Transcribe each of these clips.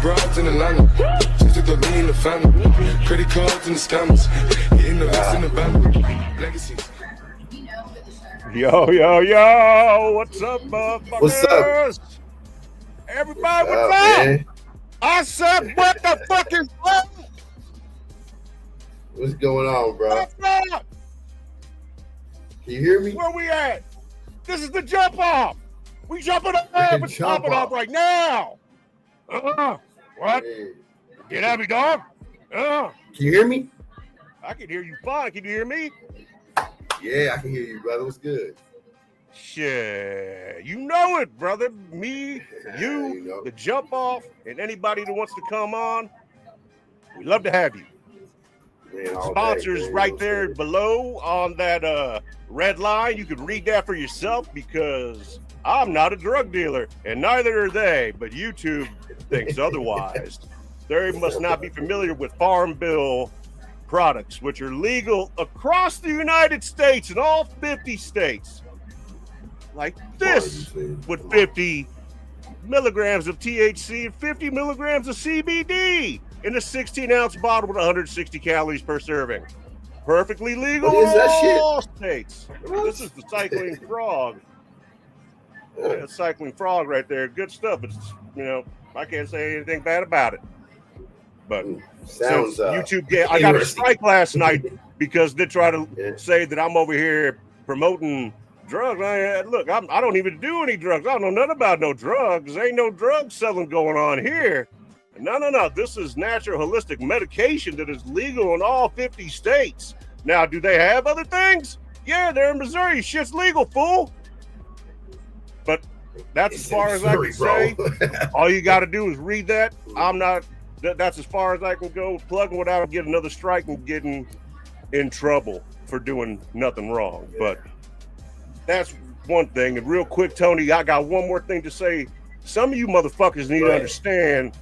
Broads in Atlanta, just took the lean in the family. Credit cards and the scammers, getting the rest in the band. Legacies. Yo, what's up, motherfuckers? What's up? Everybody, what's up? Man? I said, what the fuck is up? What's going on, bro? What's up? Can you hear me? Where we at? This is the jump off. We jumping up and popping off right now. What? Hey. Get at me, dog. Can you hear me? I can hear you fine. Can you hear me? Yeah, I can hear you, brother. What's good? Shit, you know it, brother. Me, you know. the jump off, and anybody that wants to come on, we love to have you. Man, Sponsors right there below on that red line. You can read that for yourself because I'm not a drug dealer, and neither are they, but YouTube thinks otherwise. They must not be familiar with Farm Bill products, which are legal across the United States in all 50 states. Like this, with 50 milligrams of THC and 50 milligrams of CBD in a 16-ounce bottle with 160 calories per serving. Perfectly legal in all states. This is the cycling frog. Yeah, cycling frog right there. Good stuff. It's, I can't say anything bad about it. But sounds YouTube, I got a strike last night because they try to say that I'm over here promoting drugs. Look, I don't even do any drugs. I don't know nothing about no drugs. There ain't no drug selling going on here. No. This is natural holistic medication that is legal in all 50 states. Now, do they have other things? Yeah, they're in Missouri. Shit's legal, fool. But that's as far as I can say. All you got to do is read that. That's as far as I can go plugging without getting another strike and getting in trouble for doing nothing wrong. But that's one thing. And real quick, Tony, I got one more thing to say. Some of you motherfuckers need to understand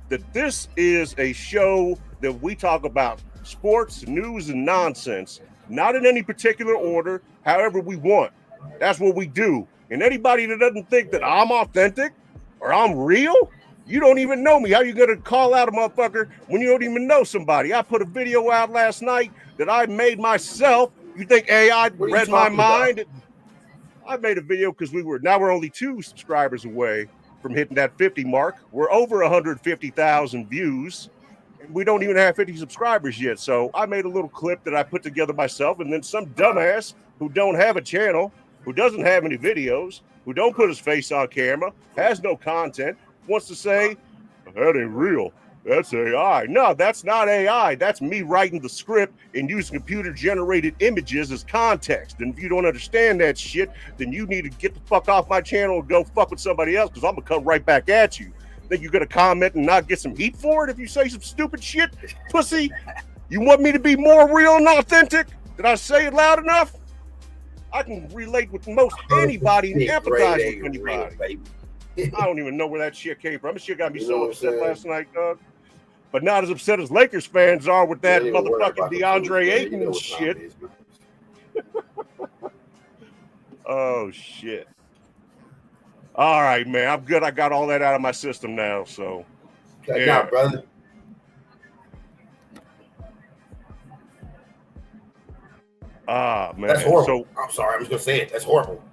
that this is a show that we talk about sports, news, and nonsense, not in any particular order, however we want. That's what we do. And anybody that doesn't think that I'm authentic or I'm real, you don't even know me. How you gonna call out a motherfucker when you don't even know somebody? I put a video out last night that I made myself. You think AI read my mind? I made a video because we're only 2 subscribers away from hitting that 50 mark. We're over 150,000 views, and we don't even have 50 subscribers yet. So I made a little clip that I put together myself, and then some dumbass who don't have a channel, who doesn't have any videos, who don't put his face on camera, has no content, wants to say, that ain't real. That's AI. No, that's not AI. That's me writing the script and using computer-generated images as context. And if you don't understand that shit, then you need to get the fuck off my channel and go fuck with somebody else, because I'm going to come right back at you. Think you're going to comment and not get some heat for it if you say some stupid shit? Pussy, you want me to be more real and authentic? Did I say it loud enough? I can relate with most anybody and empathize with anybody. I don't even know where that shit came from. That shit got me so upset last night, Doug. But not as upset as Lakers fans are with that motherfucking DeAndre Ayton shit. Oh, shit. All right, man. I'm good. I got all that out of my system now, so. Yeah, brother. Ah, man. That's horrible. So, I'm sorry. I'm just going to say it. That's horrible.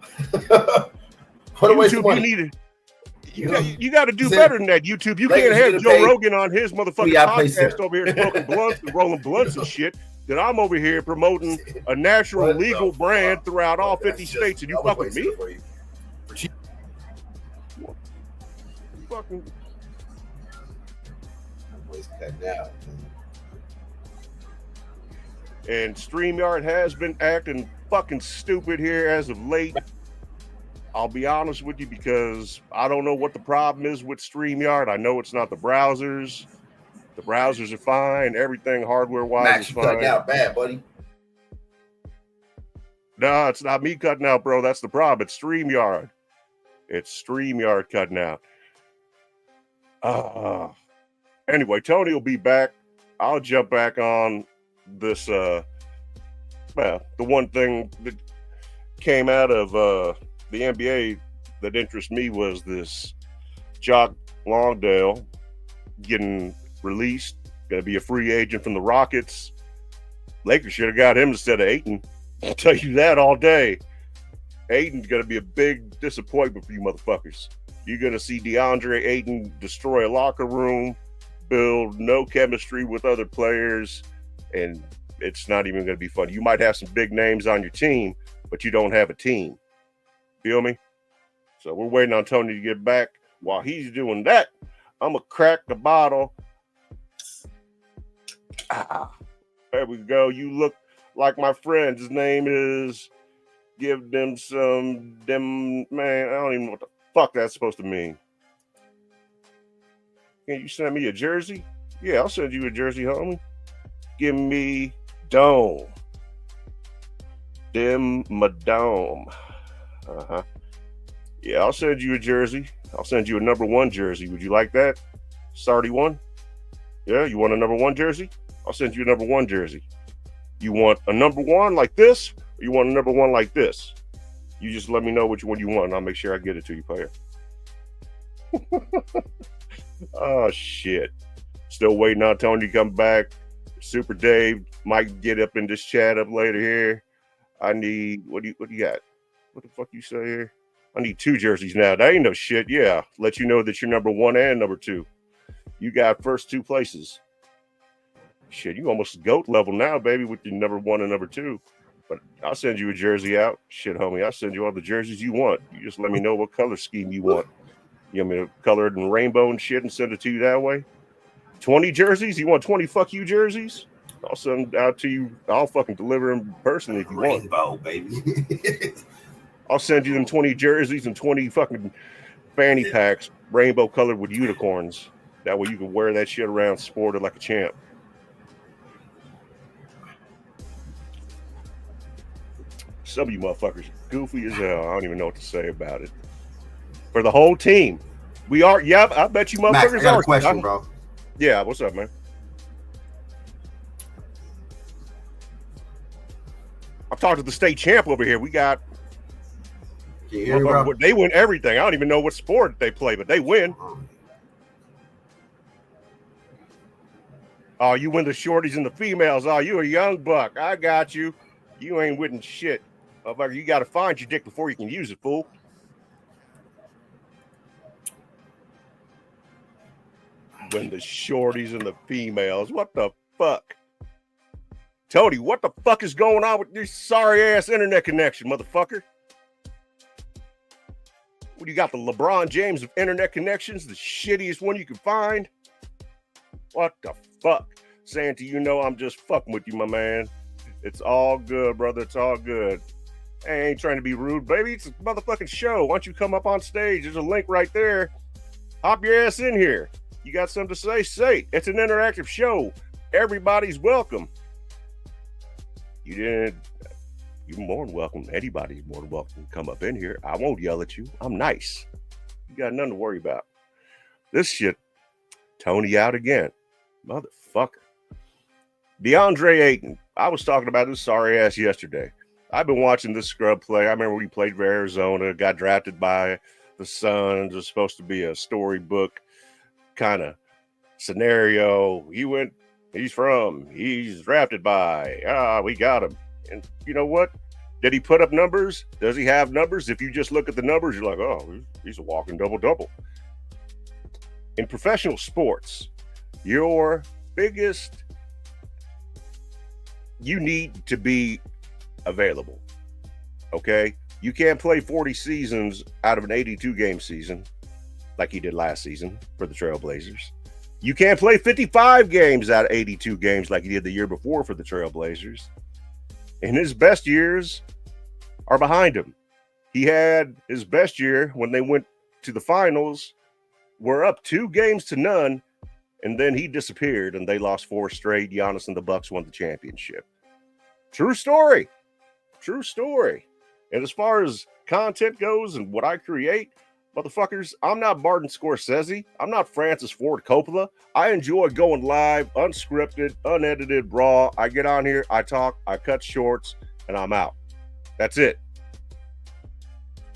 YouTube, you got to do better than that, YouTube. You can't have Joe Rogan on his motherfucking podcast over here smoking blunts and rolling blunts and shit. That I'm over here promoting a natural legal brand throughout all 50 states, and you fuck with me? Fucking. And StreamYard has been acting fucking stupid here as of late. I'll be honest with you because I don't know what the problem is with StreamYard. I know it's not the browsers. The browsers are fine. Everything hardware-wise Max, is you cutting fine. out bad, buddy. No, it's not me cutting out, bro. That's the problem. It's StreamYard. It's StreamYard cutting out. Anyway, Tony will be back. I'll jump back on this. The one thing that came out of the NBA that interests me was this Jock Longdale getting released. Going to be a free agent from the Rockets. Lakers should have got him instead of Ayton. I'll tell you that all day. Ayton's going to be a big disappointment for you motherfuckers. You're going to see DeAndre Ayton destroy a locker room, build no chemistry with other players, and it's not even going to be fun. You might have some big names on your team, but you don't have a team. Feel me? So we're waiting on Tony to get back. While he's doing that, I'm going to crack the bottle. There we go. You look like my friend. His name is... Give them some... Man, I don't even know what the fuck that's supposed to mean. Can you send me a jersey? Yeah, I'll send you a jersey, homie. Give me Dome. Dome. Yeah, I'll send you a jersey. I'll send you a number 1 jersey. Would you like that? Sardi 1? Yeah, you want a number 1 jersey? I'll send you a number 1 jersey. You want a number 1 like this? Or you want a number 1 like this? You just let me know which one you want, and I'll make sure I get it to you, player. Oh, shit. Still waiting on Tony to come back. Super Dave might get up in this chat up later here. I need, what do you got? What the fuck you say here? I need 2 jerseys now. That ain't no shit. Yeah. Let you know that you're number 1 and number 2. You got first 2 places. Shit, you almost GOAT level now, baby, with your number 1 and number 2. But I'll send you a jersey out. Shit, homie, I'll send you all the jerseys you want. You just let me know what color scheme you want. You want me to color it in rainbow and shit and send it to you that way? 20 jerseys? You want 20 fuck you jerseys? I'll send them out to you. I'll fucking deliver them personally if you want. Rainbow, baby. I'll send you them 20 jerseys and 20 fucking fanny packs, rainbow colored with unicorns. That way you can wear that shit around, sport it like a champ. Some of you motherfuckers goofy as hell. I don't even know what to say about it. For the whole team. We are, yeah, I bet you motherfuckers Max, I got are. a question, bro. Yeah, what's up, man? I've talked to the state champ over here. We got... Can you hear me, bro? They win everything. I don't even know what sport they play, but they win. Oh, you win the shorties and the females. Oh, you a young buck. I got you. You ain't winning shit. Motherfucker, you got to find your dick before you can use it, fool. Win the shorties and the females. What the fuck? Tony, what the fuck is going on with this sorry-ass internet connection, motherfucker? What, you got the LeBron James of internet connections, the shittiest one you can find? What the fuck? Saying to you, no, I'm just fucking with you, my man. It's all good, brother. It's all good. I ain't trying to be rude, baby. It's a motherfucking show. Why don't you come up on stage? There's a link right there. Hop your ass in here. You got something to say? Say it. It's an interactive show. Everybody's welcome. You're more than welcome. Anybody's more than welcome to come up in here. I won't yell at you. I'm nice. You got nothing to worry about. This shit, Tony out again. Motherfucker. DeAndre Ayton. I was talking about this sorry ass yesterday. I've been watching this scrub play. I remember we played for Arizona, got drafted by the Suns. It was supposed to be a storybook kind of scenario. He's drafted by, we got him. And you know what? Did he put up numbers? Does he have numbers? If you just look at the numbers, you're like, oh, he's a walking double-double. In professional sports, your biggest, you need to be available, okay? You can't play 40 seasons out of an 82-game season like he did last season for the Trailblazers. You can't play 55 games out of 82 games like he did the year before for the Trailblazers. And his best years are behind him. He had his best year when they went to the finals, were up 2-0, and then he disappeared and they lost 4 straight. Giannis and the Bucks won the championship. True story. True story. And as far as content goes and what I create, motherfuckers, I'm not Martin Scorsese. I'm not Francis Ford Coppola. I enjoy going live, unscripted, unedited, raw. I get on here, I talk, I cut shorts, and I'm out. That's it.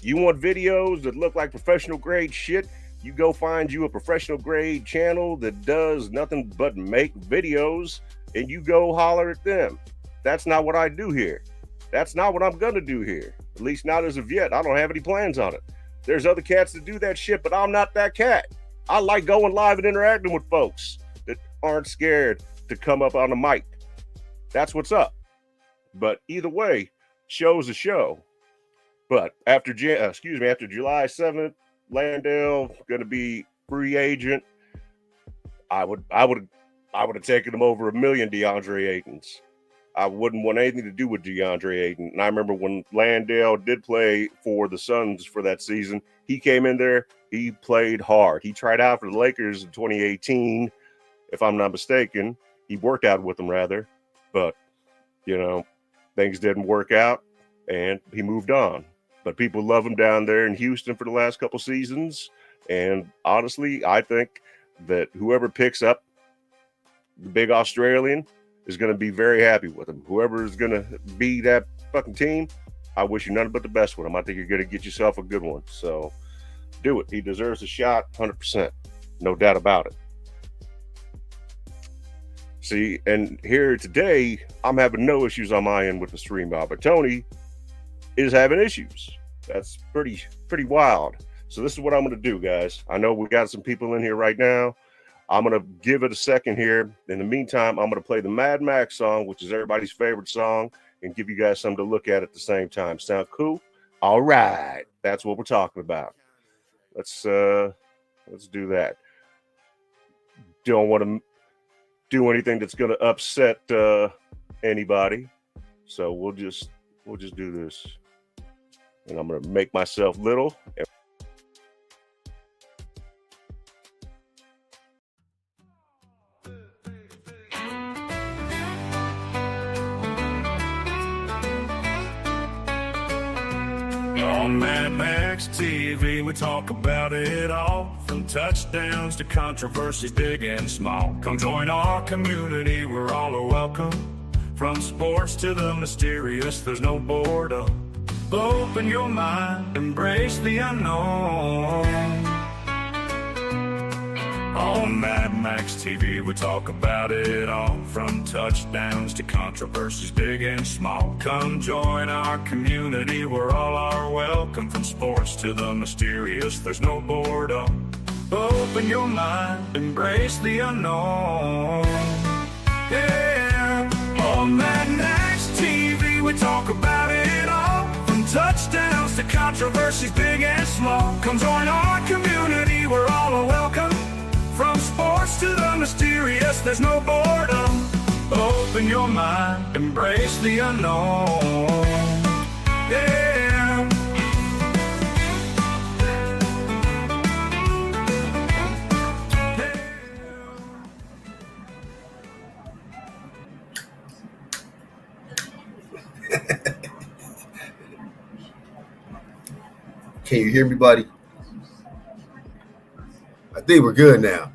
You want videos that look like professional grade shit? You go find you a professional grade channel that does nothing but make videos, and you go holler at them. That's not what I do here. That's not what I'm going to do here. At least not as of yet. I don't have any plans on it. There's other cats that do that shit, but I'm not that cat. I like going live and interacting with folks that aren't scared to come up on the mic. That's what's up. But either way, show's a show. But after July 7th, Landale going to be free agent. I would have taken him over 1 million DeAndre Aytons. I wouldn't want anything to do with DeAndre Ayton. And I remember when Landale did play for the Suns for that season, he came in there, he played hard. He tried out for the Lakers in 2018, if I'm not mistaken. He worked out with them, rather. But, you know, things didn't work out, and he moved on. But people love him down there in Houston for the last couple seasons. And honestly, I think that whoever picks up the big Australian is going to be very happy with him. Whoever is going to be that fucking team, I wish you nothing but the best with him. I think you're going to get yourself a good one. So do it. He deserves a shot, 100%. No doubt about it. See, and here today, I'm having no issues on my end with the stream, but Tony is having issues. That's pretty wild. So this is what I'm going to do, guys. I know we got some people in here right now. I'm going to give it a second here. In the meantime, I'm going to play the Mad Max song, which is everybody's favorite song, and give you guys something to look at the same time. Sound cool? All right. That's what we're talking about. Let's do that. Don't want to do anything that's going to upset anybody. So we'll just do this. And I'm going to make myself little. On Mad Max TV, we talk about it all, from touchdowns to controversies big and small. Come join our community, we're all are welcome. From sports to the mysterious, there's no boredom. Open your mind, embrace the unknown. On Mad Max TV, we talk about it all, from touchdowns to controversies big and small. Come join our community, where all are welcome. From sports to the mysterious, there's no boredom. Open your mind, embrace the unknown. Yeah, on Mad Max TV, we talk about it all, from touchdowns to controversies big and small. Come join our community, where all are welcome. From sports to the mysterious, there's no boredom. Open your mind, embrace the unknown. Yeah. Can you hear me, buddy? I think we're good now.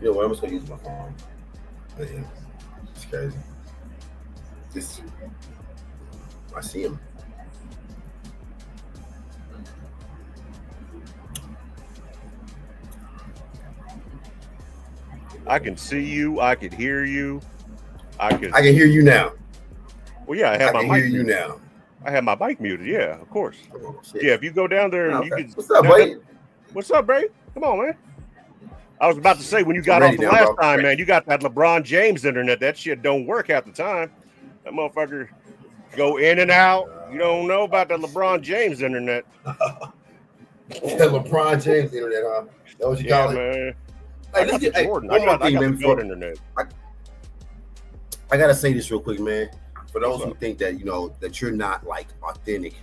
You know what? I'm just gonna use my phone. Man, it's crazy. I see him. I can see you. I can hear you. I can hear you now. Well, yeah, I have my mic. I can hear you now. I have my mic muted. Yeah, of course. Oh, yeah, if you go down there and you can. What's up, buddy? What's up, Bray? Come on, man. I was about to say, when you got off the last time, man, you got that LeBron James internet. That shit don't work half the time. That motherfucker go in and out. You don't know about that LeBron James internet. LeBron James internet, huh? That what you call it? Man. Hey, let's get Jordan. one more thing, man. Before internet. I gotta say this real quick, man. For those who think that that you're not like authentic,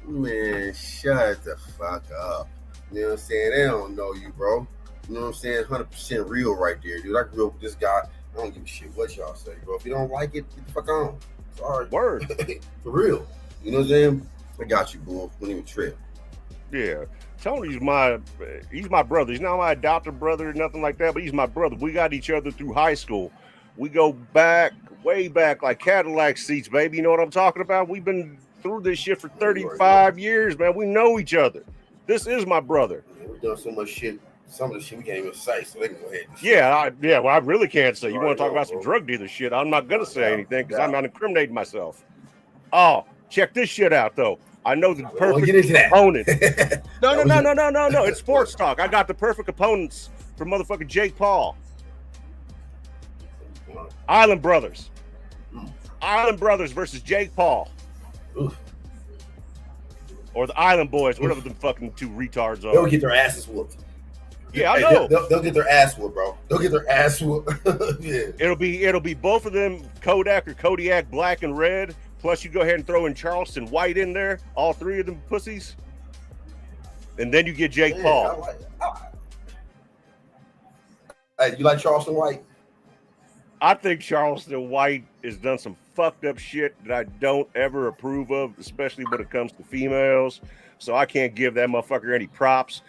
man, shut the fuck up. You know what I'm saying? They don't know you, bro. You know what I'm saying? 100% real right there, dude. I grew up with this guy. I don't give a shit what y'all say, bro. If you don't like it, get the fuck on. Sorry. Word. For real. You know what I'm saying? I got you, boo. Don't even trip. Yeah. Tony's my brother. He's not my adopted brother or nothing like that, but he's my brother. We got each other through high school. We go back, way back, like Cadillac seats, baby. You know what I'm talking about? We've been through this shit for 35 years, man. We know each other. This is my brother. Man, we've done so much shit. Some of the shit we can't even say, so they can go ahead. Well, I really can't say. You want to talk about some drug dealer shit? I'm not going to say anything because I'm not incriminating myself. Oh, check this shit out, though. I know the perfect opponent. No. It's sports talk. I got the perfect opponents for motherfucking Jake Paul. Island Brothers. Island Brothers versus Jake Paul. Oof. Or the Island Boys, whatever the fucking two retards are. They'll get their asses whooped. Yeah, I know. They'll get their ass whooped, bro. They'll get their ass whooped. Yeah. It'll be both of them Kodak or Kodiak black and red. Plus you go ahead and throw in Charleston White in there. All three of them pussies. And then you get Jake Paul. Hey, you like Charleston White? I think Charleston White has done some fucked up shit that I don't ever approve of, especially when it comes to females. So I can't give that motherfucker any props.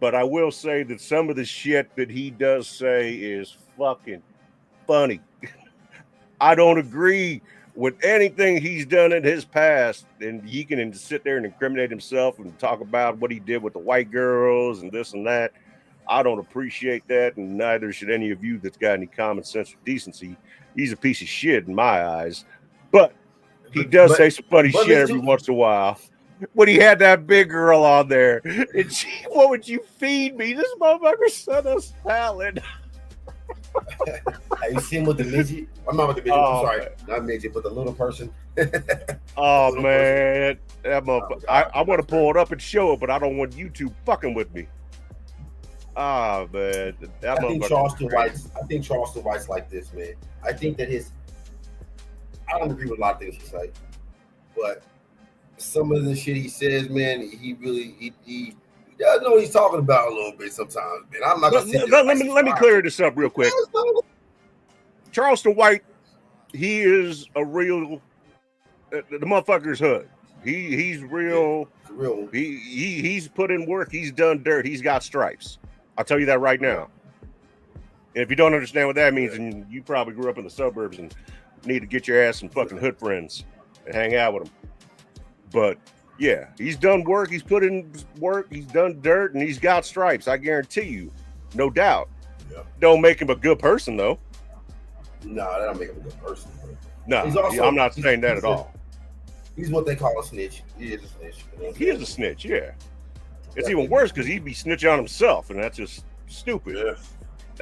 But I will say that some of the shit that he does say is fucking funny. I don't agree with anything he's done in his past, and he can sit there and incriminate himself and talk about what he did with the white girls and this and that. I don't appreciate that, and neither should any of you that's got any common sense or decency. He's a piece of shit in my eyes, but he does say some funny shit every once in a while. When he had that big girl on there, and what would you feed me? This motherfucker sent us salad. Have you seen with the midget? I'm not with the midget. I'm sorry, not midget, but the little person. Oh man, that motherfucker! I want to pull it up and show it, but I don't want YouTube fucking with me. Ah, man, I think Charleston White's like this, man. I think that I don't agree with a lot of things he say, but some of the shit he says, man, he does know what he's talking about a little bit sometimes, man. I'm not gonna let me clear this up real quick. Charleston White, he is a real the motherfucker's hood. He's real. He's put in work. He's done dirt. He's got stripes. I'll tell you that right now. And if you don't understand what that means, then you probably grew up in the suburbs and need to get your ass some fucking hood friends and hang out with them. But yeah, he's done work. He's put in work. He's done dirt, and he's got stripes. I guarantee you, no doubt. Yeah. Don't make him a good person, though. No, that don't make him a good person. No, I'm not saying that at all. He's what they call a snitch. He is a snitch. He is a snitch, yeah. It's even worse because he'd be snitching on himself, and that's just stupid. Yeah.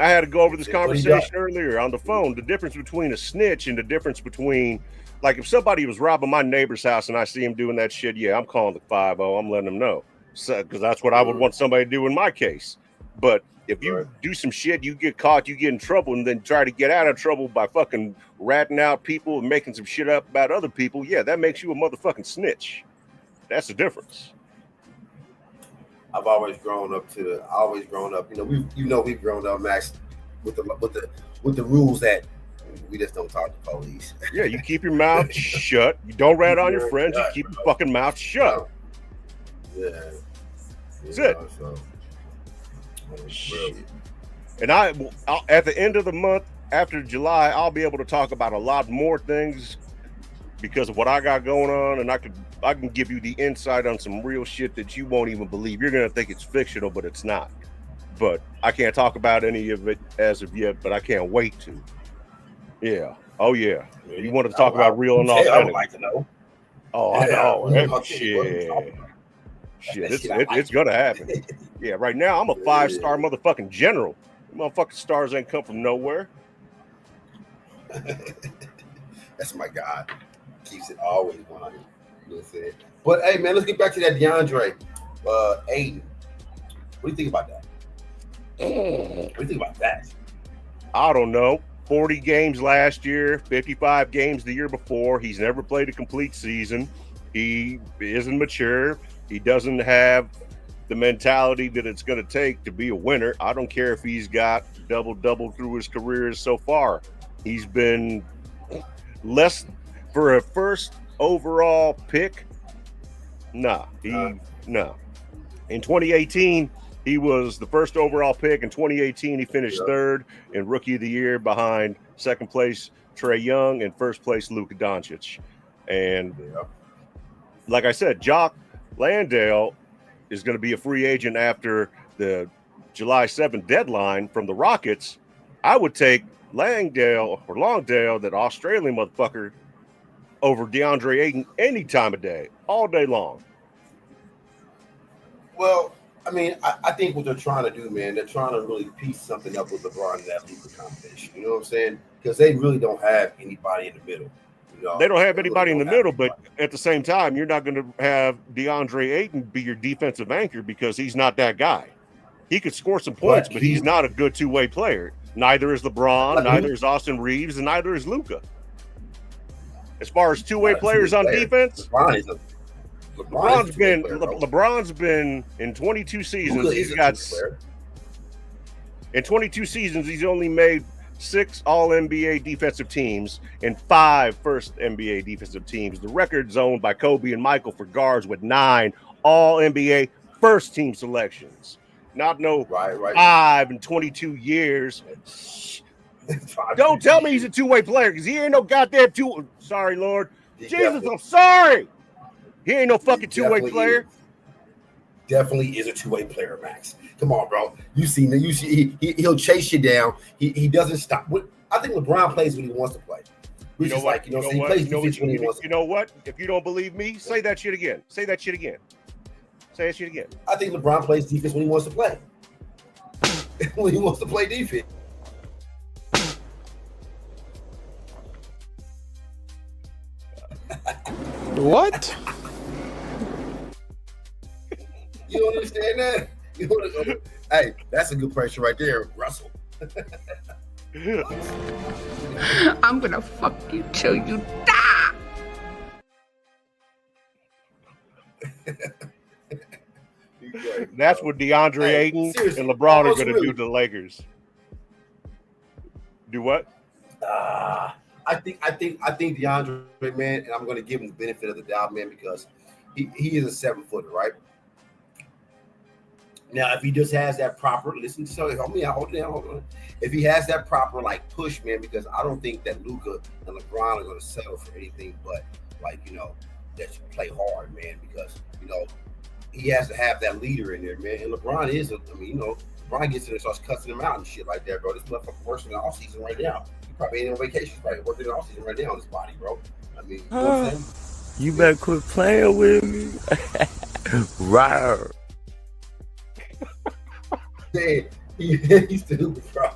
I had to go over this conversation earlier on the phone. The difference between a snitch and the difference between, like, if somebody was robbing my neighbor's house and I see him doing that shit, yeah, I'm calling the 5-0. I'm letting them know. Because that's what I would want somebody to do in my case. But if you do some shit, you get caught, you get in trouble, and then try to get out of trouble by fucking ratting out people and making some shit up about other people, yeah, that makes you a motherfucking snitch. That's the difference. I've always grown up. We've grown up, Max, with the rules that we just don't talk to police. Yeah, you keep your mouth shut. You don't rat on your friends. You keep your fucking mouth shut. Yeah. That's it. And I'll, at the end of the month, after July, I'll be able to talk about a lot more things because of what I got going on, and I can give you the insight on some real shit that you won't even believe. You're gonna think it's fictional, but it's not. But I can't talk about any of it as of yet, but I can't wait to. Yeah. Oh yeah. You want to talk about real and authentic? I would like to know. Oh, I know. Shit. It's gonna happen. Yeah. Right now, I'm a 5-star motherfucking general. Motherfucking stars ain't come from nowhere. That's my guy. Keeps it always 100. You know what I'm saying? But hey, man, let's get back to that DeAndre Ayton. What do you think about that? What do you think about that? I don't know. 40 games last year, 55 games the year before. He's never played a complete season. He isn't mature. He doesn't have the mentality that it's going to take to be a winner. I don't care if he's got double through his career so far. He's been less for a first overall pick. No. In 2018, he was the first overall pick. In 2018, he finished third in Rookie of the Year behind second place Trae Young and first place Luka Doncic. And like I said, Jock Landale is going to be a free agent after the July 7th deadline from the Rockets. I would take Longdale, that Australian motherfucker, over DeAndre Ayton any time of day, all day long. Well, I mean, I think what they're trying to do, man, they're trying to really piece something up with LeBron and that Luka combination. You know what I'm saying? Because they really don't have anybody in the middle. You know? They don't have anybody in the middle, but at the same time, you're not going to have DeAndre Ayton be your defensive anchor because he's not that guy. He could score some points, but he's not a good two-way player. Neither is LeBron, neither is Austin Reeves, and neither is Luka. As far as two-way players on defense, LeBron's been in 22 seasons. In 22 seasons, he's only made 6 All-NBA defensive teams and 5 first NBA defensive teams. The record's owned by Kobe and Michael for guards with 9 All-NBA first team selections. Not 5 in 22 years. Don't tell me he's a two-way player because he ain't no goddamn two. Sorry, Lord. Jesus, I'm sorry. He ain't no fucking two-way player. Definitely is a two-way player, Max. Come on, bro. You see, he'll chase you down. He doesn't stop. I think LeBron plays when he wants to play. He plays defense when he wants to. You know what? If you don't believe me, say that shit again. Say that shit again. Say that shit again. I think LeBron plays defense when he wants to play. When he wants to play defense. What? You don't understand that? Hey, that's a good pressure right there, Russell. I'm gonna fuck you till you die. That's what DeAndre Ayton and LeBron are going to do to the Lakers. Do what? I think DeAndre, man, and I'm going to give him the benefit of the doubt, man, because he is a 7-footer, right? Now, if he just has that proper, hold on. If he has that proper push, man, because I don't think that Luka and LeBron are going to settle for anything but that you play hard, man, because he has to have that leader in there, man. And LeBron is, LeBron gets in there and starts cussing him out and shit like that, bro. This motherfucker working in the off season right now. He probably ain't on vacation, he's probably working in the off season right now on his body, bro. I mean, you know what I'm saying? You better quit playing with me. Rawr. He's stupid, bro.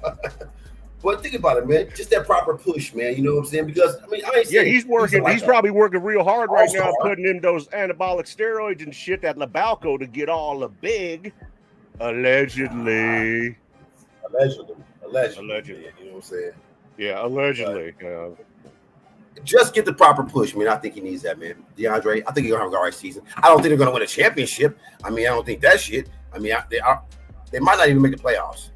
But think about it, man. Just that proper push, man. You know what I'm saying? Because I ain't saying he's working. He's probably working real hard right now, putting in those anabolic steroids and shit at Labalco to get all the big. Allegedly. Allegedly. You know what I'm saying? Yeah, allegedly. Just get the proper push, man. I think he needs that, man. DeAndre, I think he's gonna have a great season. I don't think they're gonna win a championship. I don't think that shit. They might not even make the playoffs.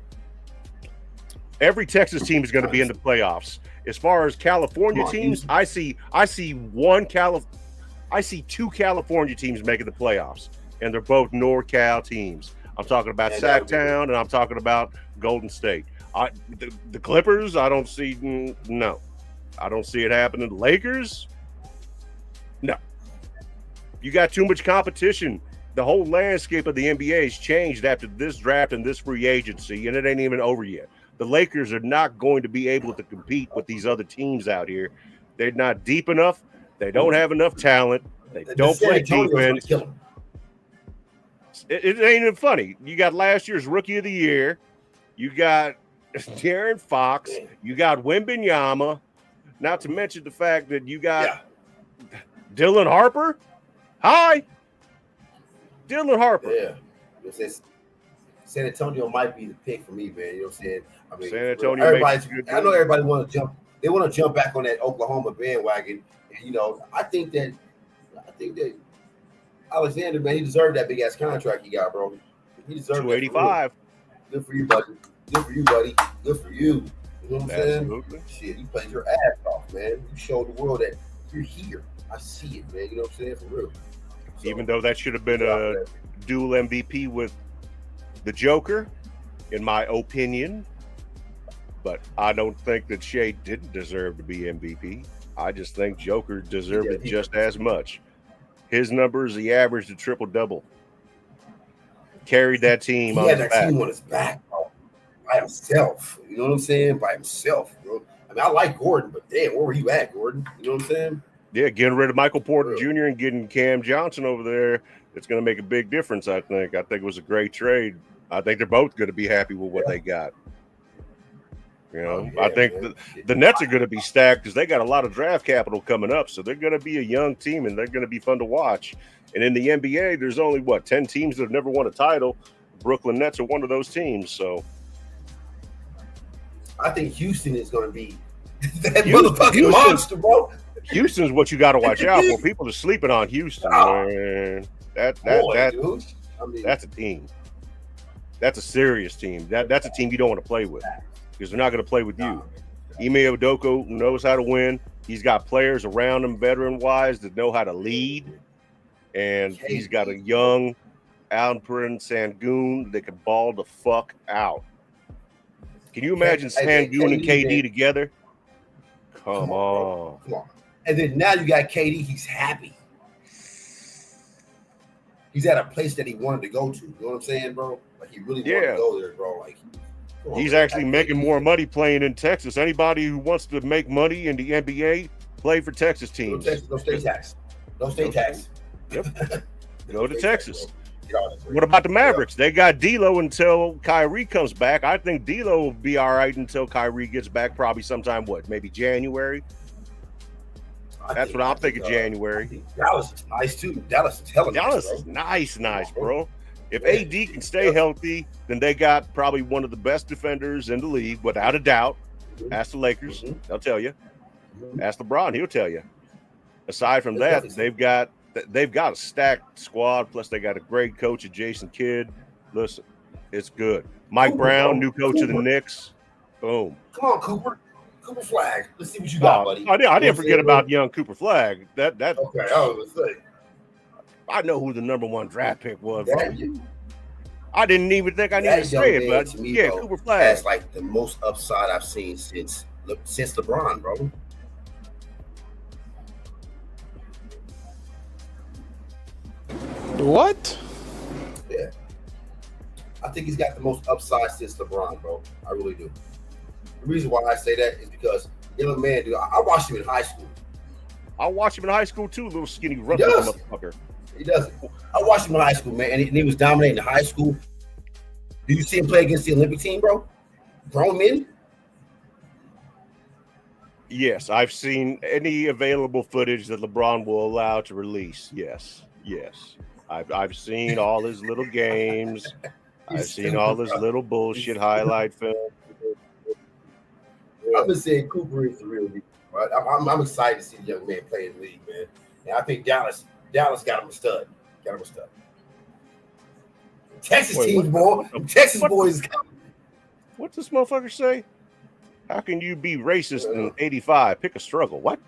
Every Texas team is going to be in the playoffs. As far as California teams, I see two California teams making the playoffs, and they're both NorCal teams. I'm talking about Sacktown, and I'm talking about Golden State. The Clippers, I don't see. No, I don't see it happening. The Lakers, no. You got too much competition. The whole landscape of the NBA has changed after this draft and this free agency, and it ain't even over yet. The Lakers are not going to be able to compete with these other teams out here. They're not deep enough. They don't have enough talent. They don't play defense. It ain't even funny. You got last year's Rookie of the Year. You got De'Aaron Fox. You got Wembanyama. Not to mention the fact that you got Dylan Harper. Hi. Dylan Harper. Yeah. San Antonio might be the pick for me, man. You know what I'm saying? I mean, San Antonio. I know everybody want to jump. They want to jump back on that Oklahoma bandwagon. And, you know, I think that Alexander, man, he deserved that big ass contract he got, bro. He deserved 285. Good for you, buddy. Good for you, buddy. Good for you. You know what I'm Absolutely. saying? Shit, you played your ass off, man. You showed the world that you're here. I see it, man. You know what I'm saying? For real. So, even though that should have been a dual MVP with the Joker, in my opinion. But I don't think that Shea didn't deserve to be MVP. I just think Joker deserved it just as much. His numbers, he averaged a triple-double. Carried that team on his back. He had that team on his back, bro. By himself. You know what I'm saying? By himself, bro. I mean, I like Gordon, but damn, where were you at, Gordon? You know what I'm saying? Yeah, getting rid of Michael Porter Jr. and getting Cam Johnson over there, it's going to make a big difference, I think. I think it was a great trade. I think they're both going to be happy with what they got. You know, I think the Nets are going to be stacked because they got a lot of draft capital coming up. So they're going to be a young team, and they're going to be fun to watch. And in the NBA, there's only, 10 teams that have never won a title. Brooklyn Nets are one of those teams. So I think Houston is going to be that motherfucking monster, bro. Houston's what you got to watch out for. People are sleeping on Houston, man. That's a team. That's a serious team. That's a team you don't want to play with because they're not going to play with you. Ime Udoka knows how to win. He's got players around him, veteran-wise, that know how to lead. And he's got a young Alperen Sengun that can ball the fuck out. Can you imagine Sengun and KD together? Come on. And then now you got KD. He's happy. He's at a place that he wanted to go to. You know what I'm saying, bro? Like he really wanted to go there, bro. Like he's actually making more money playing in Texas. Anybody who wants to make money in the NBA, play for Texas teams. No state tax. No state tax. Yep. Go to Texas. What about the Mavericks? They got D'Lo until Kyrie comes back. I think D'Lo will be all right until Kyrie gets back, probably sometime, maybe January? That's what I'm thinking, January. Dallas is nice, too. Dallas is hella Dallas is nice, bro. If AD can stay healthy, then they got probably one of the best defenders in the league, without a doubt. Ask the Lakers. They'll tell you. Ask LeBron. He'll tell you. Aside from that, they've got a stacked squad, plus they got a great coach, Jason Kidd. Listen, it's good. Mike Brown, new coach of the Knicks. Boom. Come on, Cooper Flag. Let's see what you got, buddy. I didn't forget about young Cooper Flag. That okay. I was gonna say. I know who the number 1 draft pick was. I didn't even think I needed to say it, but yeah, bro, Cooper Flag. That's like the most upside I've seen since LeBron, bro. What? Yeah. I think he's got the most upside since LeBron, bro. I really do. The reason why I say that is because young man, dude, I watched him in high school. I watched him in high school too, little skinny rugged motherfucker. He does. I watched him in high school, man, and he was dominating in high school. Did you see him play against the Olympic team, bro? Grown men? Yes, I've seen any available footage that LeBron will allow to release. Yes. I've seen all his little games. I've seen all his little bullshit highlight film. I've been saying Cooper is the real deal. Right? I'm excited to see the young man play in the league, man. And I think Dallas got him a stud. Texas teams, boy. Texas boys is coming. What's this motherfucker say? How can you be racist in 85? Pick a struggle. What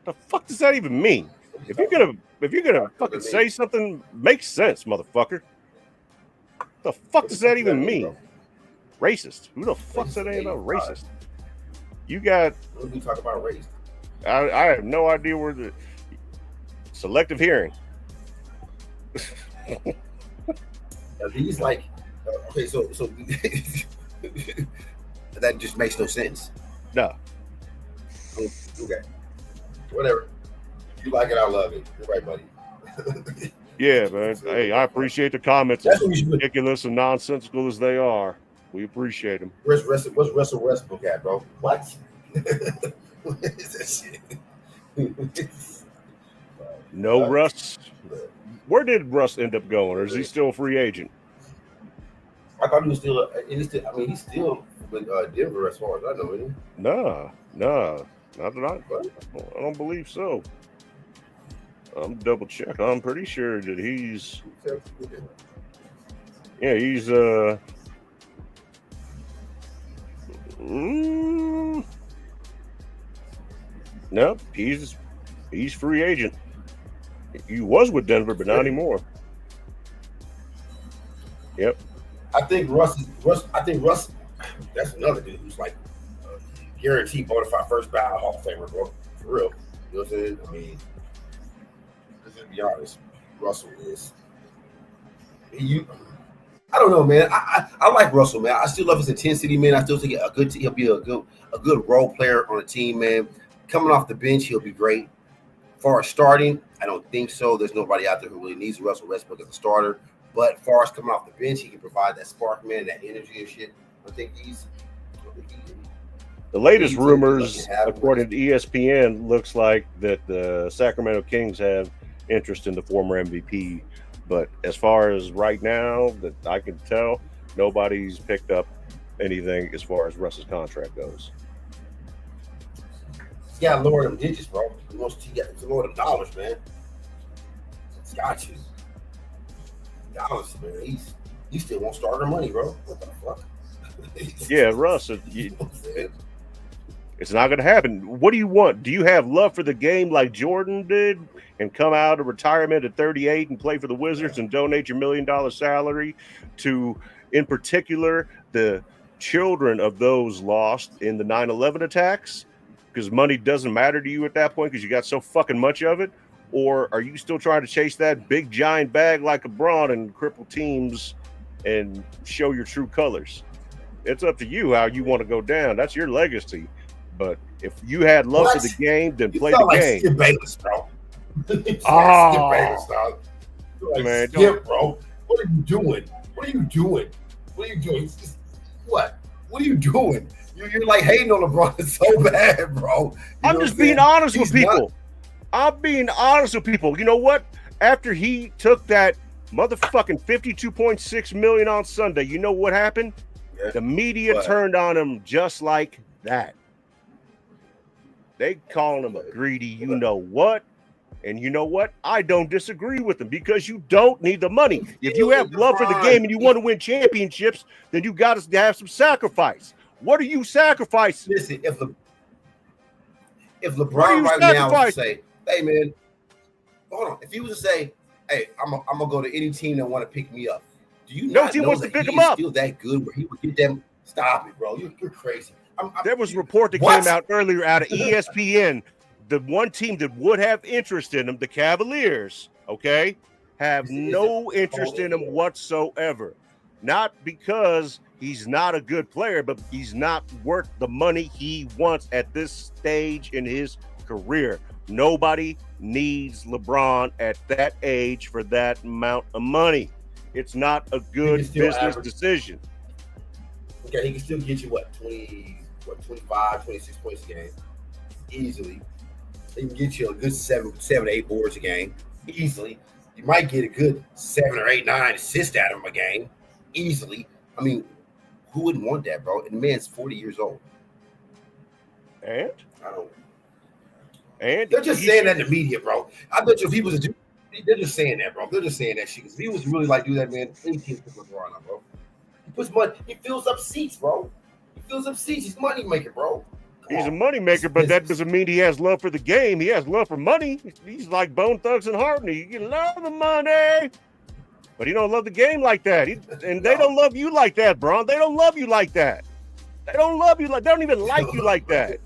the fuck does that even mean? If you're gonna fucking say something, makes sense, motherfucker. The fuck does that even mean? Racist? Who the fuck said anything about racist? You got. What do we talk about race? I have no idea where the selective hearing. He's like, okay, so that just makes no sense. No. Okay. Whatever. You like it, I love it. You're right, buddy. Yeah, man. Hey, I appreciate the comments. As ridiculous and nonsensical as they are, we appreciate them. What's Russell Westbrook at, bro? What? What is that shit? No Russ. Where did Russ end up going, or is he still a free agent? I thought he was still. He's still with Denver as far as I know, isn't he? Nah, not that I don't believe so. I'm double check. I'm pretty sure that he's. Yeah, he's no, he's free agent. He was with Denver, but not anymore. Yep. I think Russ. That's another dude who's like guaranteed bona fide first ballot Hall of Famer, bro. For real. You know what I'm saying? I mean, let's just be honest. Russell is. I don't know, man. I like Russell, man. I still love his intensity, man. I still think he'll be a good role player on a team, man. Coming off the bench, he'll be great. As far as starting, I don't think so. There's nobody out there who really needs Russell Westbrook as a starter. But as far as coming off the bench, he can provide that spark, man, that energy and shit. I think the latest rumors, according to ESPN, looks like that the Sacramento Kings have interest in the former MVP. But as far as right now, that I can tell, nobody's picked up anything as far as Russ's contract goes. He's got to lower them digits, bro. He wants to lower them dollars, man. He's got to. Dollars, man. He still won't start her money, bro. What the fuck? Yeah, Russ, it's not going to happen. What do you want? Do you have love for the game like Jordan did and come out of retirement at 38 and play for the Wizards and donate your $1 million salary to, in particular, the children of those lost in the 9/11 attacks? Because money doesn't matter to you at that point because you got so fucking much of it? Or are you still trying to chase that big giant bag like LeBron and cripple teams and show your true colors? It's up to you how you want to go down. That's your legacy. But if you had love for the game, then play the game. Skip Bayless, bro. Skip Bayless, dog. Man, Skip, bro. What are you doing? What are you doing? What are you doing? What? What are you doing? You're like hating on LeBron so bad, bro. I'm just being honest with people. I'm being honest with people. You know what? After he took that motherfucking $52.6 million on Sunday, you know what happened? Yeah. The media turned on him just like that. They calling him a greedy, you know what? And you know what? I don't disagree with them because you don't need the money. If you have love for the game and you want to win championships, then you got to have some sacrifice. What are you sacrificing? Listen, if LeBron right now was to say, hey, man, hold on. If he was to say, hey, I'm gonna go to any team that want to pick me up, do you not know that he is still that good where he would get them? Stop it, bro. You're crazy. There was a report that came out earlier out of ESPN. The one team that would have interest in him, the Cavaliers, okay, have no interest in him whatsoever. Not because he's not a good player, but he's not worth the money he wants at this stage in his career. Nobody needs LeBron at that age for that amount of money. It's not a good business decision. Okay, he can still get you 25, 26 points a game easily. He can get you a good 7 to 8 boards a game easily. You might get a good 7 or 8, 9 assists out of him a game easily. I mean, who wouldn't want that, bro? And the man's 40 years old. And I don't. And they're just saying that in the media, bro. I bet you if he was a dude, they're just saying that, bro. They're just saying that shit. If he was really like do that, man, any team puts LeBron on, bro. He puts money. He fills up seats, bro. He fills up seats. He's money maker, bro. He's a money maker, but that doesn't mean he has love for the game. He has love for money. He's like Bone Thugs and Harmony. You love the money, but he don't love the game like that. And they don't love you like that, Bron. They don't love you like that. They don't love you like. They don't even like you like that.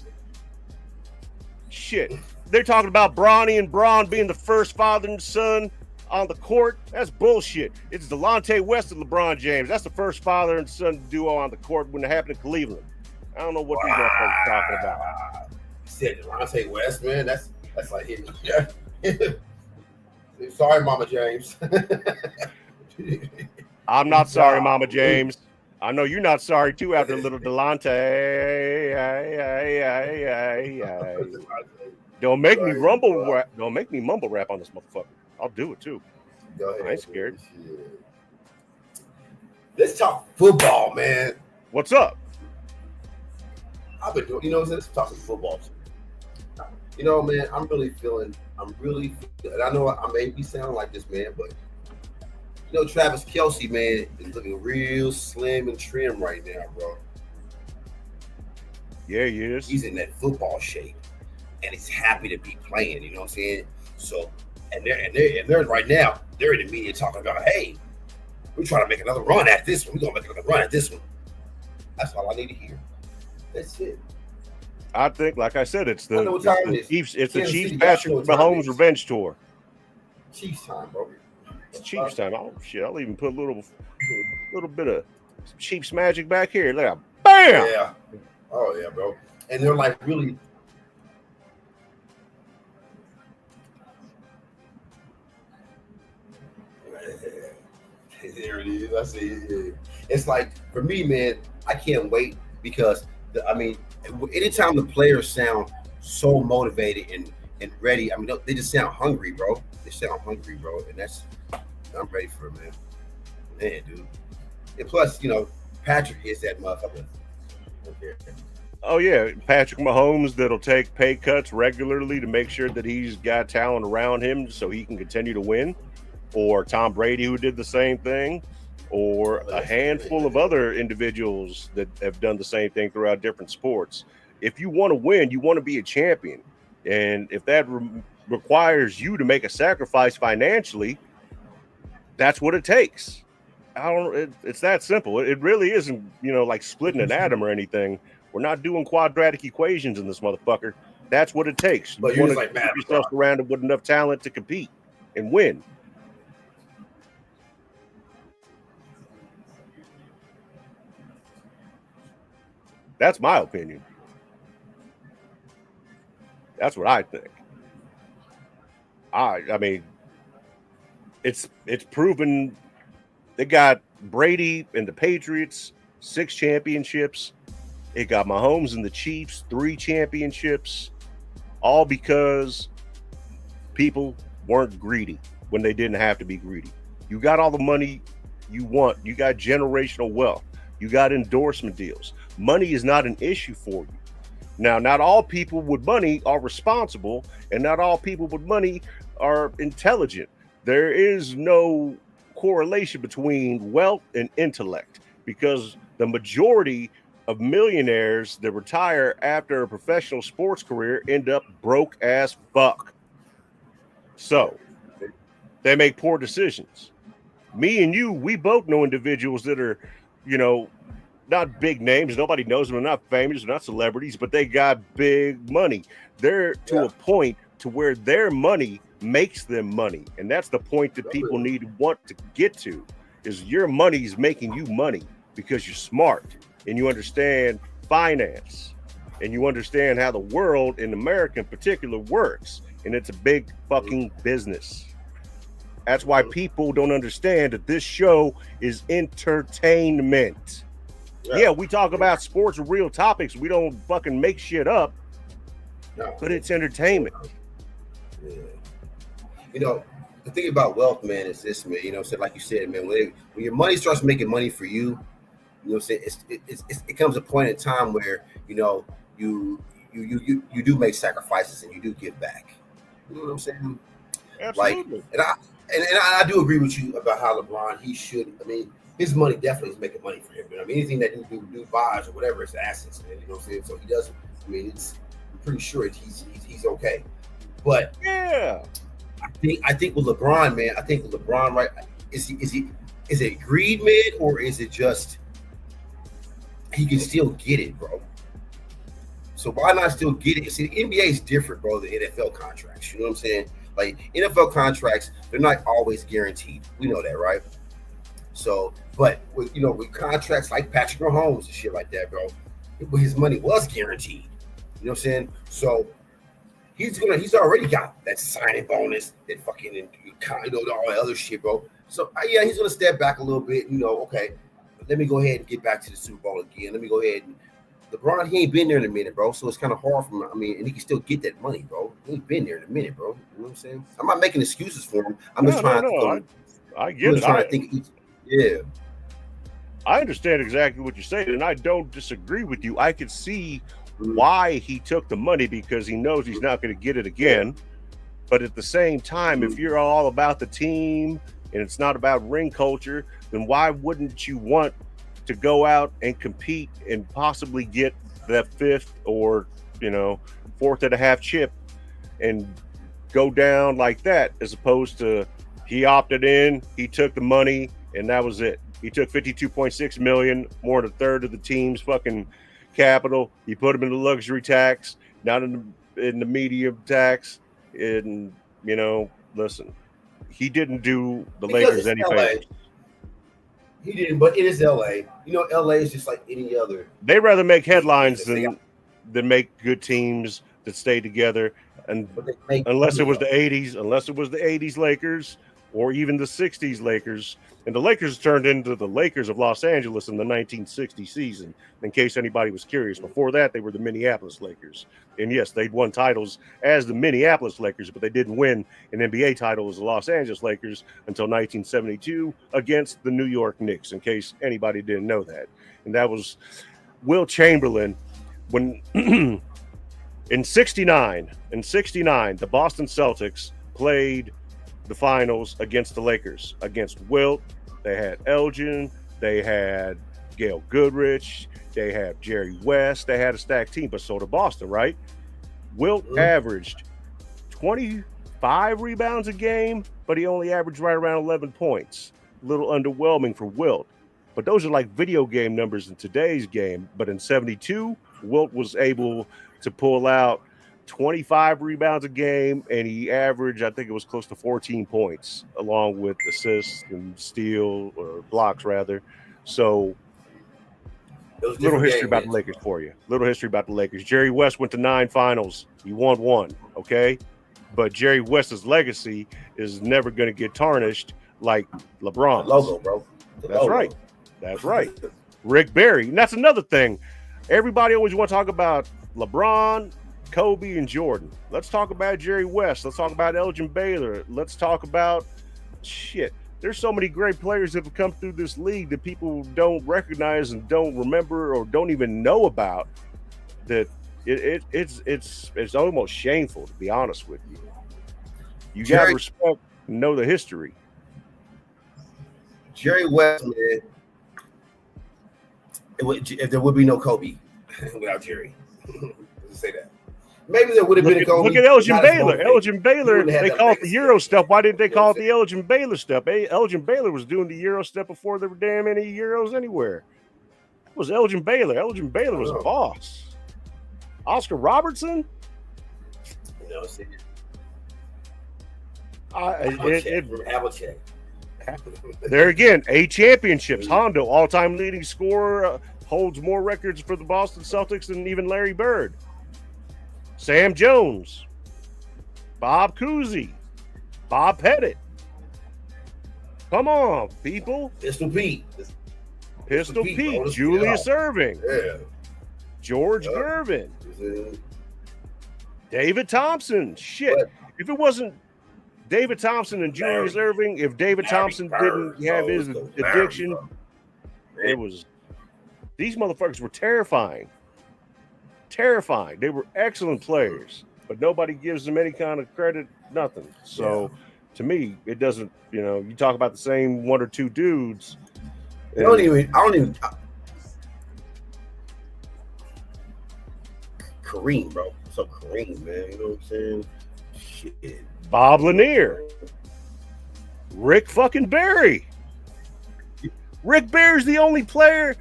Shit. They're talking about Bronny and Bron being the first father and son on the court. That's bullshit. It's Delonte West and LeBron James. That's the first father and son duo on the court when it happened in Cleveland. I don't know what these motherfuckers are talking about. You said Delonte West, man. That's like hitting. Yeah. Sorry, Mama James. I'm not sorry, Mama James. I know you're not sorry too after little Delonte. Don't make me rumble rap. Don't make me mumble rap on this motherfucker. I'll do it too. Go ahead, I ain't scared. Let's talk football, man. What's up? I've been doing, let's talk some football. Man, I'm really feeling, and I know I may be sounding like this, man, but Travis Kelce, man, is looking real slim and trim right now, bro. Yeah, he is. He's in that football shape, and he's happy to be playing. You know what I'm saying? So, and they're right now, they're in the media talking about, hey, we're trying to make another run at this one. We're gonna make another run at this one. That's all I need to hear. That's it. I think, like I said, it's the Chiefs. It's the Chiefs City, Patrick Mahomes revenge tour. Chiefs time, bro. It's Chiefs time. Oh shit! I'll even put a little bit of Chiefs magic back here. Look at bam. Yeah. Oh yeah, bro. And they're like really. There it is. I see it. It's like, for me, man, I can't wait because anytime the players sound so motivated and ready, they just sound hungry, bro. They sound hungry, bro, and I'm ready for it, man. Man, dude. And plus, Patrick is that motherfucker. Okay. Oh yeah, Patrick Mahomes that'll take pay cuts regularly to make sure that he's got talent around him so he can continue to win. Or Tom Brady, who did the same thing, or a handful of other individuals that have done the same thing throughout different sports. If you want to win, you want to be a champion. And if that requires you to make a sacrifice financially, that's what it takes. It's that simple. It really isn't, like splitting an atom or anything. We're not doing quadratic equations in this motherfucker. That's what it takes. But you want to like keep yourself surrounded with enough talent to compete and win. That's my opinion. That's what I think. I mean, it's proven. They got Brady and the Patriots 6 championships. It got Mahomes and the Chiefs 3 championships, all because people weren't greedy when they didn't have to be greedy. You got all the money you want. You got generational wealth. You got endorsement deals. Money is not an issue for you. Now, not all people with money are responsible, and not all people with money are intelligent. There is no correlation between wealth and intellect, because the majority of millionaires that retire after a professional sports career end up broke as fuck. So they make poor decisions. Me and you, we both know individuals that are, not big names. Nobody knows them. They're not famous. They're not celebrities, but they got big money. They're to a point to where their money makes them money. And that's the point that people want to get to, is your money's making you money because you're smart and you understand finance and you understand how the world, in America in particular, works. And it's a big fucking business. That's why people don't understand that this show is entertainment. Yeah, we talk about sports and real topics. We don't fucking make shit up, but it's entertainment. Yeah. The thing about wealth, man, is this, man. Like you said, man, when your money starts making money for you, it comes a point in time where you do make sacrifices and you do give back. You know what I'm saying? Absolutely. And I do agree with you about how LeBron, he should. His money definitely is making money for him. Anything that he buys or whatever, it's assets, man. You know what I'm saying? So he doesn't. I'm pretty sure he's okay. But yeah, I think with LeBron, man. Right? Is it greed, man, or is it just he can still get it, bro? So why not still get it? See, the NBA is different, bro, than NFL contracts. You know what I'm saying? Like NFL contracts, they're not always guaranteed. We know that, right? So, but with contracts like Patrick Mahomes and shit like that, bro, his money was guaranteed. You know what I'm saying? So he's already got that signing bonus, that fucking all that other shit, bro. So yeah, he's gonna step back a little bit. Okay, let me go ahead and get back to the Super Bowl again. Let me go ahead and LeBron, he ain't been there in a minute, bro. So it's kind of hard for him. And he can still get that money, bro. He ain't been there in a minute, bro. You know what I'm saying? I'm not making excuses for him. I'm just trying to. I get it. Yeah. I understand exactly what you're saying, and I don't disagree with you. I could see why he took the money because he knows he's not going to get it again. But at the same time, if you're all about the team and it's not about ring culture, then why wouldn't you want to go out and compete and possibly get that fifth or, fourth and a half chip and go down like that, as opposed to he opted in, he took the money, and that was it. He took $52.6 million, more than a third of the team's fucking capital. He put them in the luxury tax, not in the medium tax. And, listen, he didn't do the Because Lakers any LA. favors. He didn't, but it is LA. LA is just like any other. They rather make headlines than make good teams that stay together. And unless it was the 80s Lakers or even the 60s Lakers. And the Lakers turned into the Lakers of Los Angeles in the 1960 season, in case anybody was curious. Before that, they were the Minneapolis Lakers. And yes, they'd won titles as the Minneapolis Lakers, but they didn't win an NBA title as the Los Angeles Lakers until 1972 against the New York Knicks, in case anybody didn't know that. And that was Will Chamberlain when in 69, the Boston Celtics played the finals against the Lakers, against Wilt. They had Elgin, they had Gail Goodrich, they had Jerry West, they had a stacked team, but so did Boston, right? Wilt averaged 25 rebounds a game, but he only averaged right around 11 points. A little underwhelming for Wilt. But those are like video game numbers in today's game. But in 72, Wilt was able to pull out 25 rebounds a game, and he averaged, I think it was close to 14 points, along with assists and steal, or blocks rather. So, little history about the Lakers for you. Little history about the Lakers. Jerry West went to 9 finals. He won 1, okay? But Jerry West's legacy is never going to get tarnished like LeBron's. Logo, bro. That's right. That's right. Rick Barry. And that's another thing. Everybody always want to talk about LeBron, Kobe, and Jordan. Let's talk about Jerry West. Let's talk about Elgin Baylor. Let's talk about shit. There's so many great players that have come through this league that people don't recognize and don't remember or don't even know about, that it's almost shameful, to be honest with you. You got to respect and know the history. Jerry West, man, there would be no Kobe without Jerry. Let's say that. Maybe there would have been a Kobe. Look at Elgin Baylor. Elgin Baylor, they call it the Euro step. Why didn't they call it the Elgin Baylor step? Elgin Baylor was doing the Euro step before there were damn any Euros anywhere. It was Elgin Baylor. Elgin Baylor was a boss. Oscar Robertson? There again, 8 championships. Hondo, all-time leading scorer, holds more records for the Boston Celtics than even Larry Bird. Sam Jones, Bob Cousy, Bob Pettit. Come on, people. Pistol Pete, Julius Erving, George Yeah. Gervin, David Thompson. Shit. If it wasn't David Thompson and Julius Erving, if David Thompson didn't have his addiction, it was, these motherfuckers were terrifying. Terrifying. They were excellent players, but nobody gives them any kind of credit, nothing. So to me, it doesn't, you talk about the same 1 or 2 dudes. I don't even Kareem, bro. So Kareem, man, you know what I'm saying? Shit. Bob Lanier. Rick fucking Barry. Rick Barry's the only player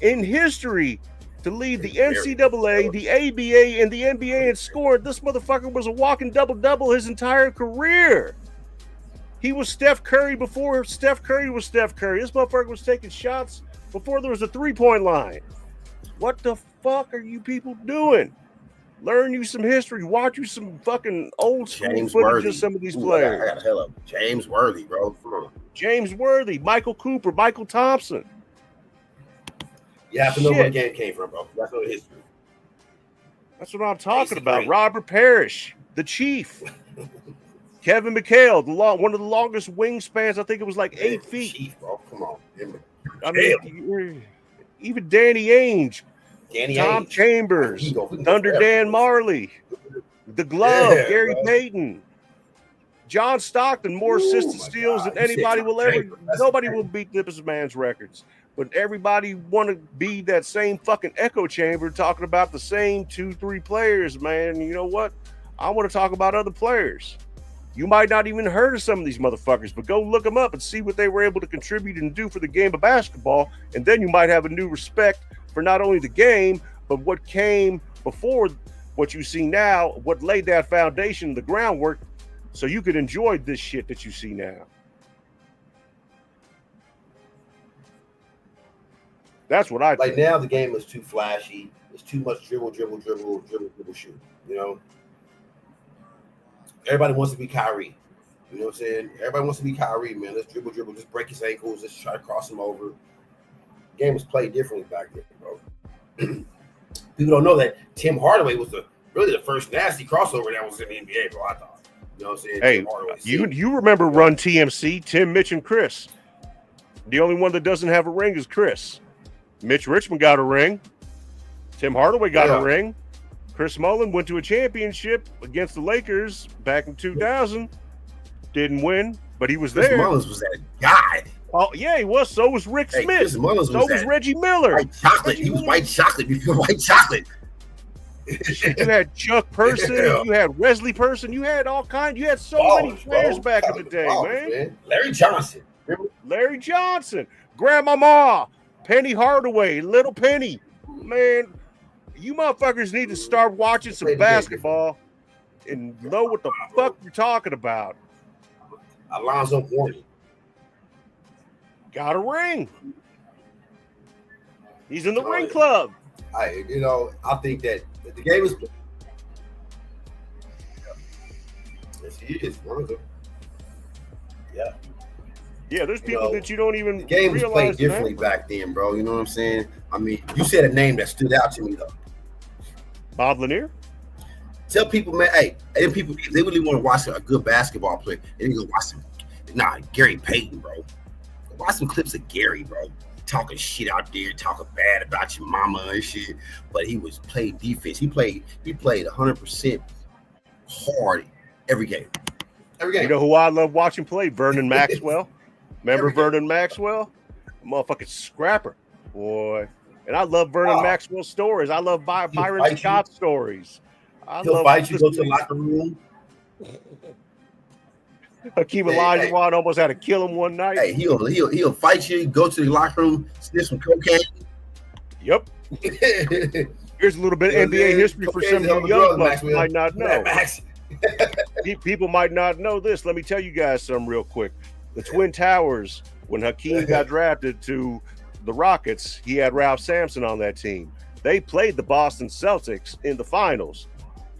in history to lead the NCAA, the ABA, and the NBA in scoring. This motherfucker was a walking double-double his entire career. He was Steph Curry before Steph Curry was Steph Curry. This motherfucker was taking shots before there was a three-point line. What the fuck are you people doing? Learn you some history. Watch you some fucking old school footage of some of these players. I got a hell of James Worthy, bro. James Worthy, Michael Cooper, Michael Thompson. You have to know where the game came from, bro. That's no history. That's what I'm talking about. Robert Parrish, the Chief. Kevin McHale, one of the longest wingspans. I think it was like 8 feet. Chief, bro. Come on. I mean, even Danny Ainge, Tom Chambers, Thunder Dan Marley, The Glove, Gary Payton, John Stockton, more assisted steals than anybody will ever. Nobody will beat this man's records. But everybody want to be that same fucking echo chamber talking about the same 2-3 players, man. You know what? I want to talk about other players. You might not even heard of some of these motherfuckers, but go look them up and see what they were able to contribute and do for the game of basketball. And then you might have a new respect for not only the game, but what came before what you see now, what laid that foundation, the groundwork, so you could enjoy this shit that you see now. That's what I like. Now the game is too flashy. It's too much dribble, shoot. You know, everybody wants to be Kyrie. You know what I'm saying? Everybody wants to be Kyrie, man. Let's dribble, just break his ankles, let's try to cross him over. The game was played differently back then, bro. People don't know that Tim Hardaway was really the first nasty crossover that was in the NBA, bro. I thought. You know what I'm saying? Hey, you remember Run TMC, Tim, Mitch, and Chris. The only one that doesn't have a ring is Chris. Mitch Richmond got a ring. Tim Hardaway got a ring. Chris Mullin went to a championship against the Lakers back in 2000. Didn't win, but he was there. Chris Mullins was that guy. Oh, yeah, he was. So was Rick Smith. So was Reggie Miller. White chocolate. He was white chocolate before white chocolate. You had Chuck Person. You had Wesley Person. You had all kinds. You had so many players back in the day, man. Larry Johnson. Remember? Larry Johnson. Grandmama. Penny Hardaway, Little Penny. Man, you motherfuckers need to start watching some basketball and know what the fuck you're talking about. Alonzo Mourning. Got a ring. He's in the ring club. I think that the game is. Yes, he is one of them. Yeah. Yeah, there's people that you don't even. The game was played differently back then, bro. You know what I'm saying? I mean, you said a name that stood out to me though. Bob Lanier. Tell people, man. Hey, and people, if they really want to watch a good basketball player, they can go watch some. Gary Payton, bro. Watch some clips of Gary, bro. Talking shit out there, talking bad about your mama and shit. But he was playing defense. He played 100% hard every game. Every game. You know who I love watching play? Vernon Maxwell. Remember Vernon Maxwell? Motherfucking scrapper, boy. And I love Vernon Maxwell stories. I love Byron Scott stories. He'll fight you, go to the locker room. Hakeem Olajuwon almost had to kill him one night. Hey, he'll fight you, go to the locker room, sniff some cocaine. Yep. Here's a little bit of NBA history for some of you young bucks who might not know. People might not know this. Let me tell you guys something real quick. The Twin Towers, when Hakeem got drafted to the Rockets, he had Ralph Sampson on that team. They played the Boston Celtics in the finals.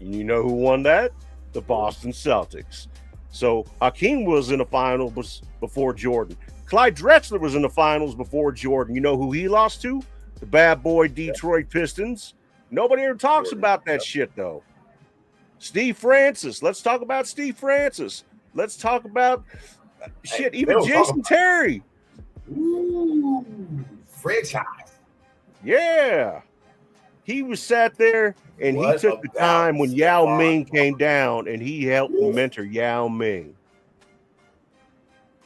And you know who won that? The Boston Celtics. So Hakeem was in the finals before Jordan. Clyde Drexler was in the finals before Jordan. You know who he lost to? The bad boy Detroit Pistons. Nobody ever talks about that shit, though. Steve Francis. Let's talk about Steve Francis. Let's talk about even Jason Terry. Ooh, franchise. Yeah. He was sat there and he took the time when Yao Ming came down and he helped mentor Yao Ming.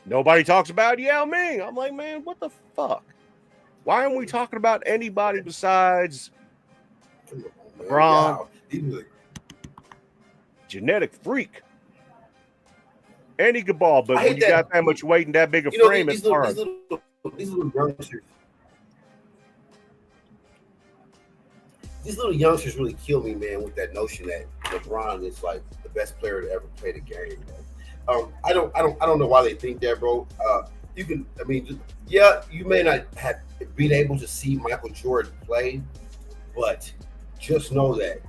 Nobody talks about Yao Ming. I'm like, man, what the fuck? Why aren't we talking about anybody besides LeBron? Genetic freak. Any good ball, but when you got that much weight and that big a frame, it's hard. These little youngsters really kill me, man, with that notion that LeBron is like the best player to ever play the game, bro. I don't know why they think that, bro. You may not have been able to see Michael Jordan play, but just know that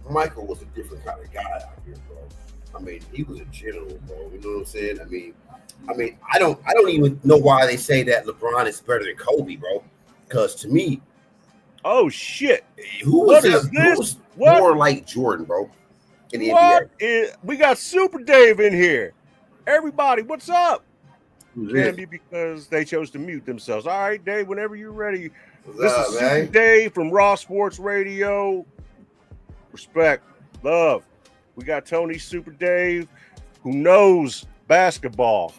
Michael was a different kind of guy out here, bro. I mean, he was a general, bro. You know what I'm saying? I mean, I don't even know why they say that LeBron is better than Kobe, bro. Because to me, oh shit, who was more like Jordan, bro? In the NBA? We got Super Dave in here. Everybody, what's up? Can be because they chose to mute themselves. All right, Dave, whenever you're ready. What's This up, is man? Super Dave from Raw Sports Radio. Respect, love. We got Tony Super Dave, who knows basketball.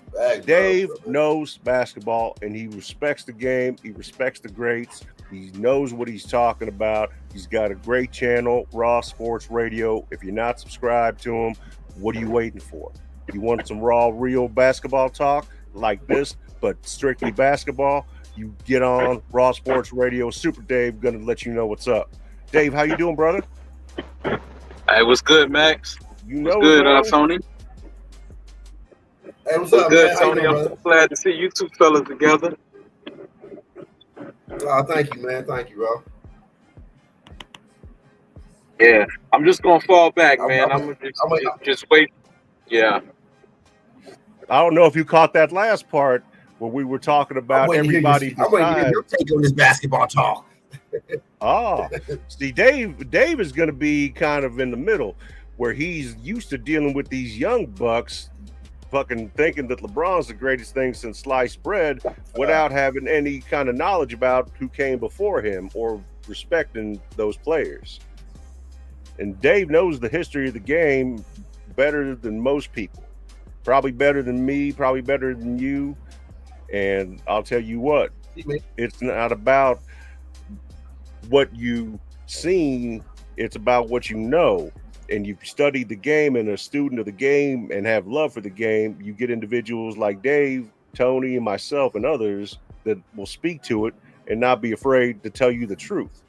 Dave knows basketball, and he respects the game. He respects the greats. He knows what he's talking about. He's got a great channel, Raw Sports Radio. If you're not subscribed to him, what are you waiting for? You want some raw, real basketball talk like this, but strictly basketball? You get on Raw Sports Radio. Super Dave gonna let you know what's up. Dave, how you doing, brother? Hey, what's good, Max? You know what's good, man. Tony? Hey, what's up, good, man? Tony? I'm so glad to see you two fellas together. Oh, thank you, man. Thank you, bro. Yeah, I'm just gonna fall back, man. I'm gonna just wait. Yeah. I don't know if you caught that last part where we were talking about everybody. I'm waiting to hear your take on this basketball talk. See, Dave is going to be kind of in the middle where he's used to dealing with these young bucks fucking thinking that LeBron's the greatest thing since sliced bread without having any kind of knowledge about who came before him or respecting those players. And Dave knows the history of the game better than most people. Probably better than me, probably better than you. And I'll tell you what, it's not about what you've seen, it's about what you know. And you've studied the game and a student of the game and have love for the game. You get individuals like Dave, Tony, and myself and others that will speak to it and not be afraid to tell you the truth.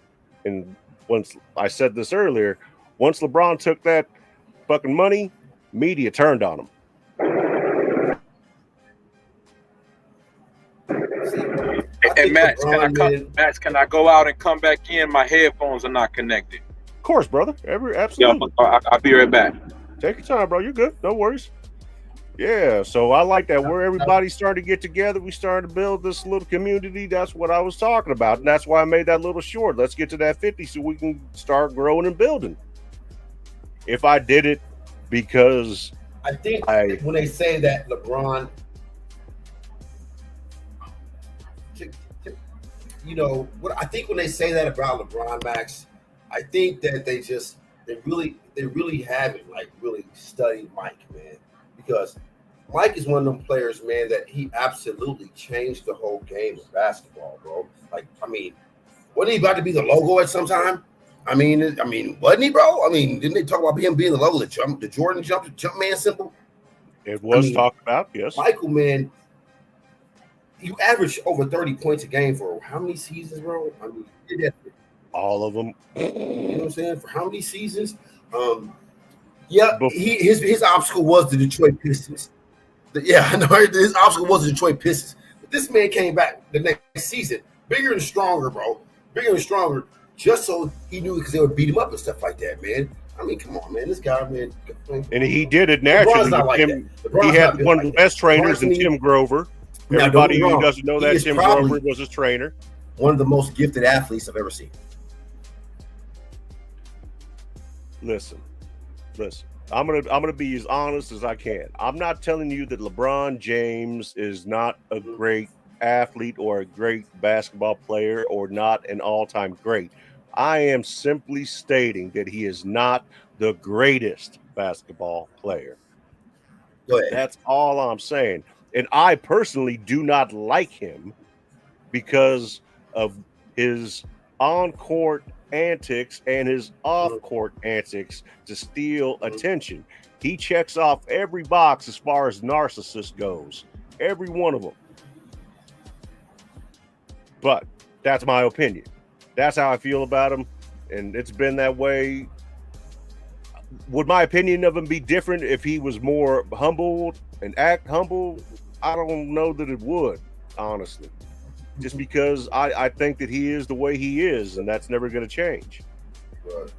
And once I said this earlier, once LeBron took that fucking money, media turned on him. Hey, Max, can I go out and come back in? My headphones are not connected. Of course, brother. Absolutely. Yeah, I'll be right back. Take your time, bro. You're good. No worries. Yeah, so I like that. Where everybody's starting to get together, we started to build this little community. That's what I was talking about. And that's why I made that little short. Let's get to that 50 so we can start growing and building. If I did it because I think when they say that LeBron, you know, what I think when they say that about LeBron, Max, I think that they really haven't like really studied Mike, man, because Mike is one of them players, man, that he absolutely changed the whole game of basketball, bro. Like, I mean, wasn't he about to be the logo at some time? I mean, wasn't he, bro? I mean, didn't they talk about him being the logo, the Jordan jump man symbol? It was talked about, yes. Michael, man, you averaged over 30 points a game for how many seasons, bro? I mean, you did that. All of them. You know what I'm saying? For how many seasons? His obstacle was the Detroit Pistons. I know his obstacle was the Detroit Pistons. But this man came back the next season, bigger and stronger, bro. Bigger and stronger, just so he knew because they would beat him up and stuff like that, man. I mean, come on, man. This guy, man. And he did it naturally. He had one of the best trainers in Tim Grover. Everybody who doesn't know that, Tim Grover was his trainer. One of the most gifted athletes I've ever seen. Listen. I'm gonna be as honest as I can. I'm not telling you that LeBron James is not a great athlete or a great basketball player or not an all-time great. I am simply stating that he is not the greatest basketball player. Go ahead. That's all I'm saying. And I personally do not like him because of his on-court antics and his off-court antics to steal attention. He checks off every box as far as narcissist goes. Every one of them. But that's my opinion. That's how I feel about him. And it's been that way. Would my opinion of him be different if he was more humbled and act humble? I don't know that it would, honestly. Just because I think that he is the way he is, and that's never going to change. Right.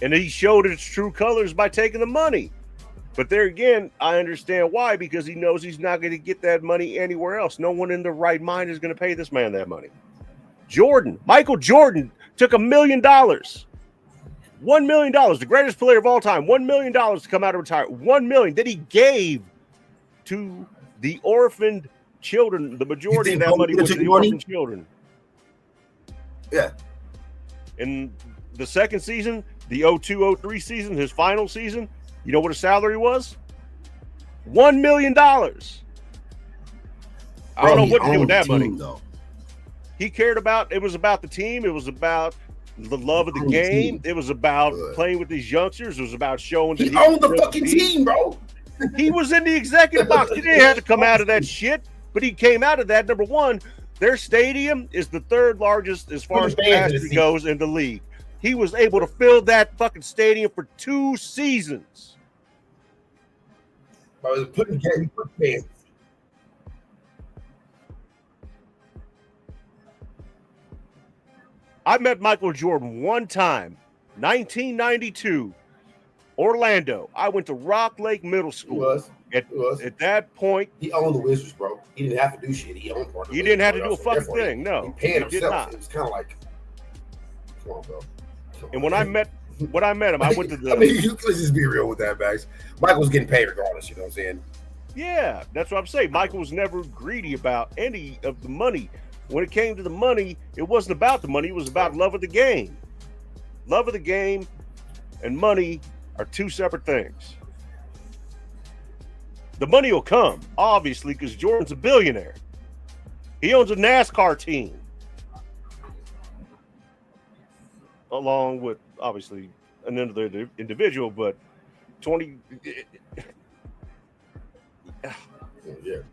And he showed its true colors by taking the money. But there again, I understand why, because he knows he's not going to get that money anywhere else. No one in their right mind is going to pay this man that money. Michael Jordan took $1 million. $1 million, the greatest player of all time. $1 million to come out of retirement. $1 million that he gave to the orphaned children. The majority of that money was to the orphaned children. Yeah. In the second season, the 02-03 season, his final season, you know what his salary was? $1 million. I don't know what to do with that money. Though. He cared about, it was about the team. It was about the love of the game. It was about playing with these youngsters. It was about showing that he owned the fucking team, bro. He was in the executive box. He didn't have to come out of that shit, but he came out of that. Number one, their stadium is the third largest as far as capacity goes in the league. He was able to fill that fucking stadium for 2 seasons. I was putting fans. I met Michael Jordan one time, 1992, Orlando. I went to Rock Lake Middle School. At that point, he owned the Wizards, bro. He didn't have to do shit. He owned part of the He didn't have to do a fucking thing. No, he paid he did himself. not. It was kind of like, come on, bro. And when I met him, I went to the. I mean, let's just be real with that, Max. Michael was getting paid regardless. You know what I'm saying? Yeah, that's what I'm saying. Michael was never greedy about any of the money. When it came to the money, it wasn't about the money. It was about love of the game. Love of the game and money are 2 separate things. The money will come, obviously, because Jordan's a billionaire. He owns a NASCAR team. Along with, obviously, another individual, but 20...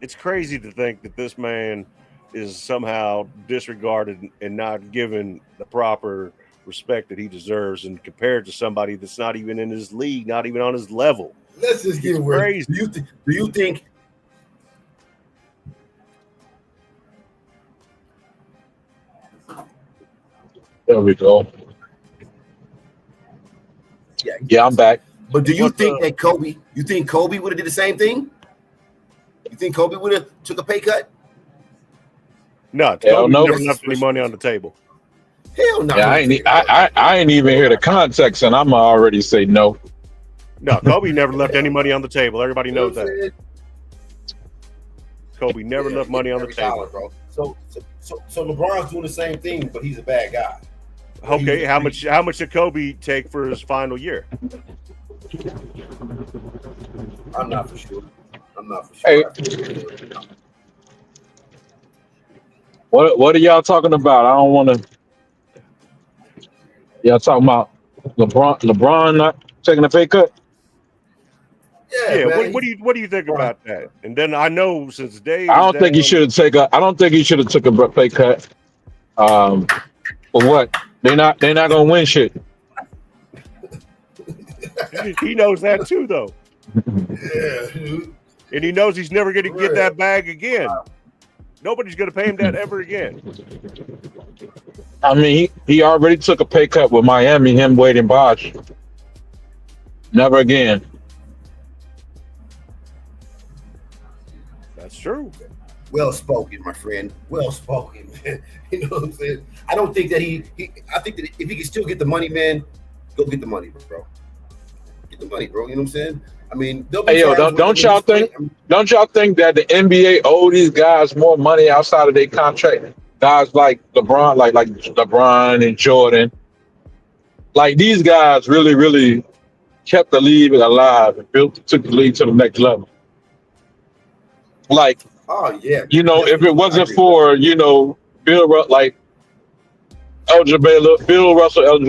It's crazy to think that this man is somehow disregarded and not given the proper respect that he deserves, and compared to somebody that's not even in his league, not even on his level. Let's just get crazy. Do you think? There we go. Yeah, I'm back. But do you think that Kobe? You think Kobe would have did the same thing? You think Kobe would have took a pay cut? No, Kobe never left any money on the table. Hell no. Yeah, I ain't even hear the context, and I'm already say no. No, Kobe never left any money on the table. Everybody knows that. Kobe never left money on the table. Bro. So LeBron's doing the same thing, but he's a bad guy. Okay, how much did Kobe take for his final year? I'm not for sure. Hey, what are y'all talking about? I don't want to. Y'all talking about LeBron not taking a pay cut? Yeah. What do you think about that? And then I know since Dave, I don't think he should have taken. I don't think he should have took a pay cut. For what? They're not gonna win shit. He knows that too, though. Yeah. And he knows he's never going to get that bag again. Nobody's going to pay him that ever again. I mean, he already took a pay cut with Miami, him, Wade, and Bosh. Never again. That's true. Well spoken, my friend. Well spoken, man. You know what I'm saying? I don't think that I think that if he can still get the money, man, go get the money, bro. Get the money, bro. You know what I'm saying? I mean, hey, yo, don't y'all think that the NBA owe these guys more money outside of their contract? Guys like LeBron, like LeBron and Jordan, like these guys really kept the league alive and took the league to the next level. Like, oh yeah, you know, if it wasn't for Bill Russell, Elgin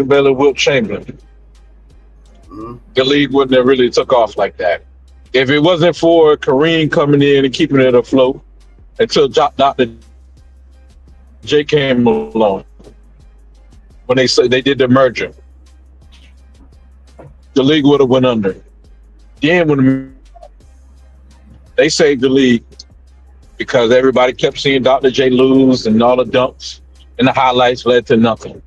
Baylor, Wilt Chamberlain, the league wouldn't have really took off like that. If it wasn't for Kareem coming in and keeping it afloat until Dr. J came along, when they said they did the merger, the league would have went under. Then when they saved the league because everybody kept seeing Dr. J lose and all the dunks and the highlights led to nothing.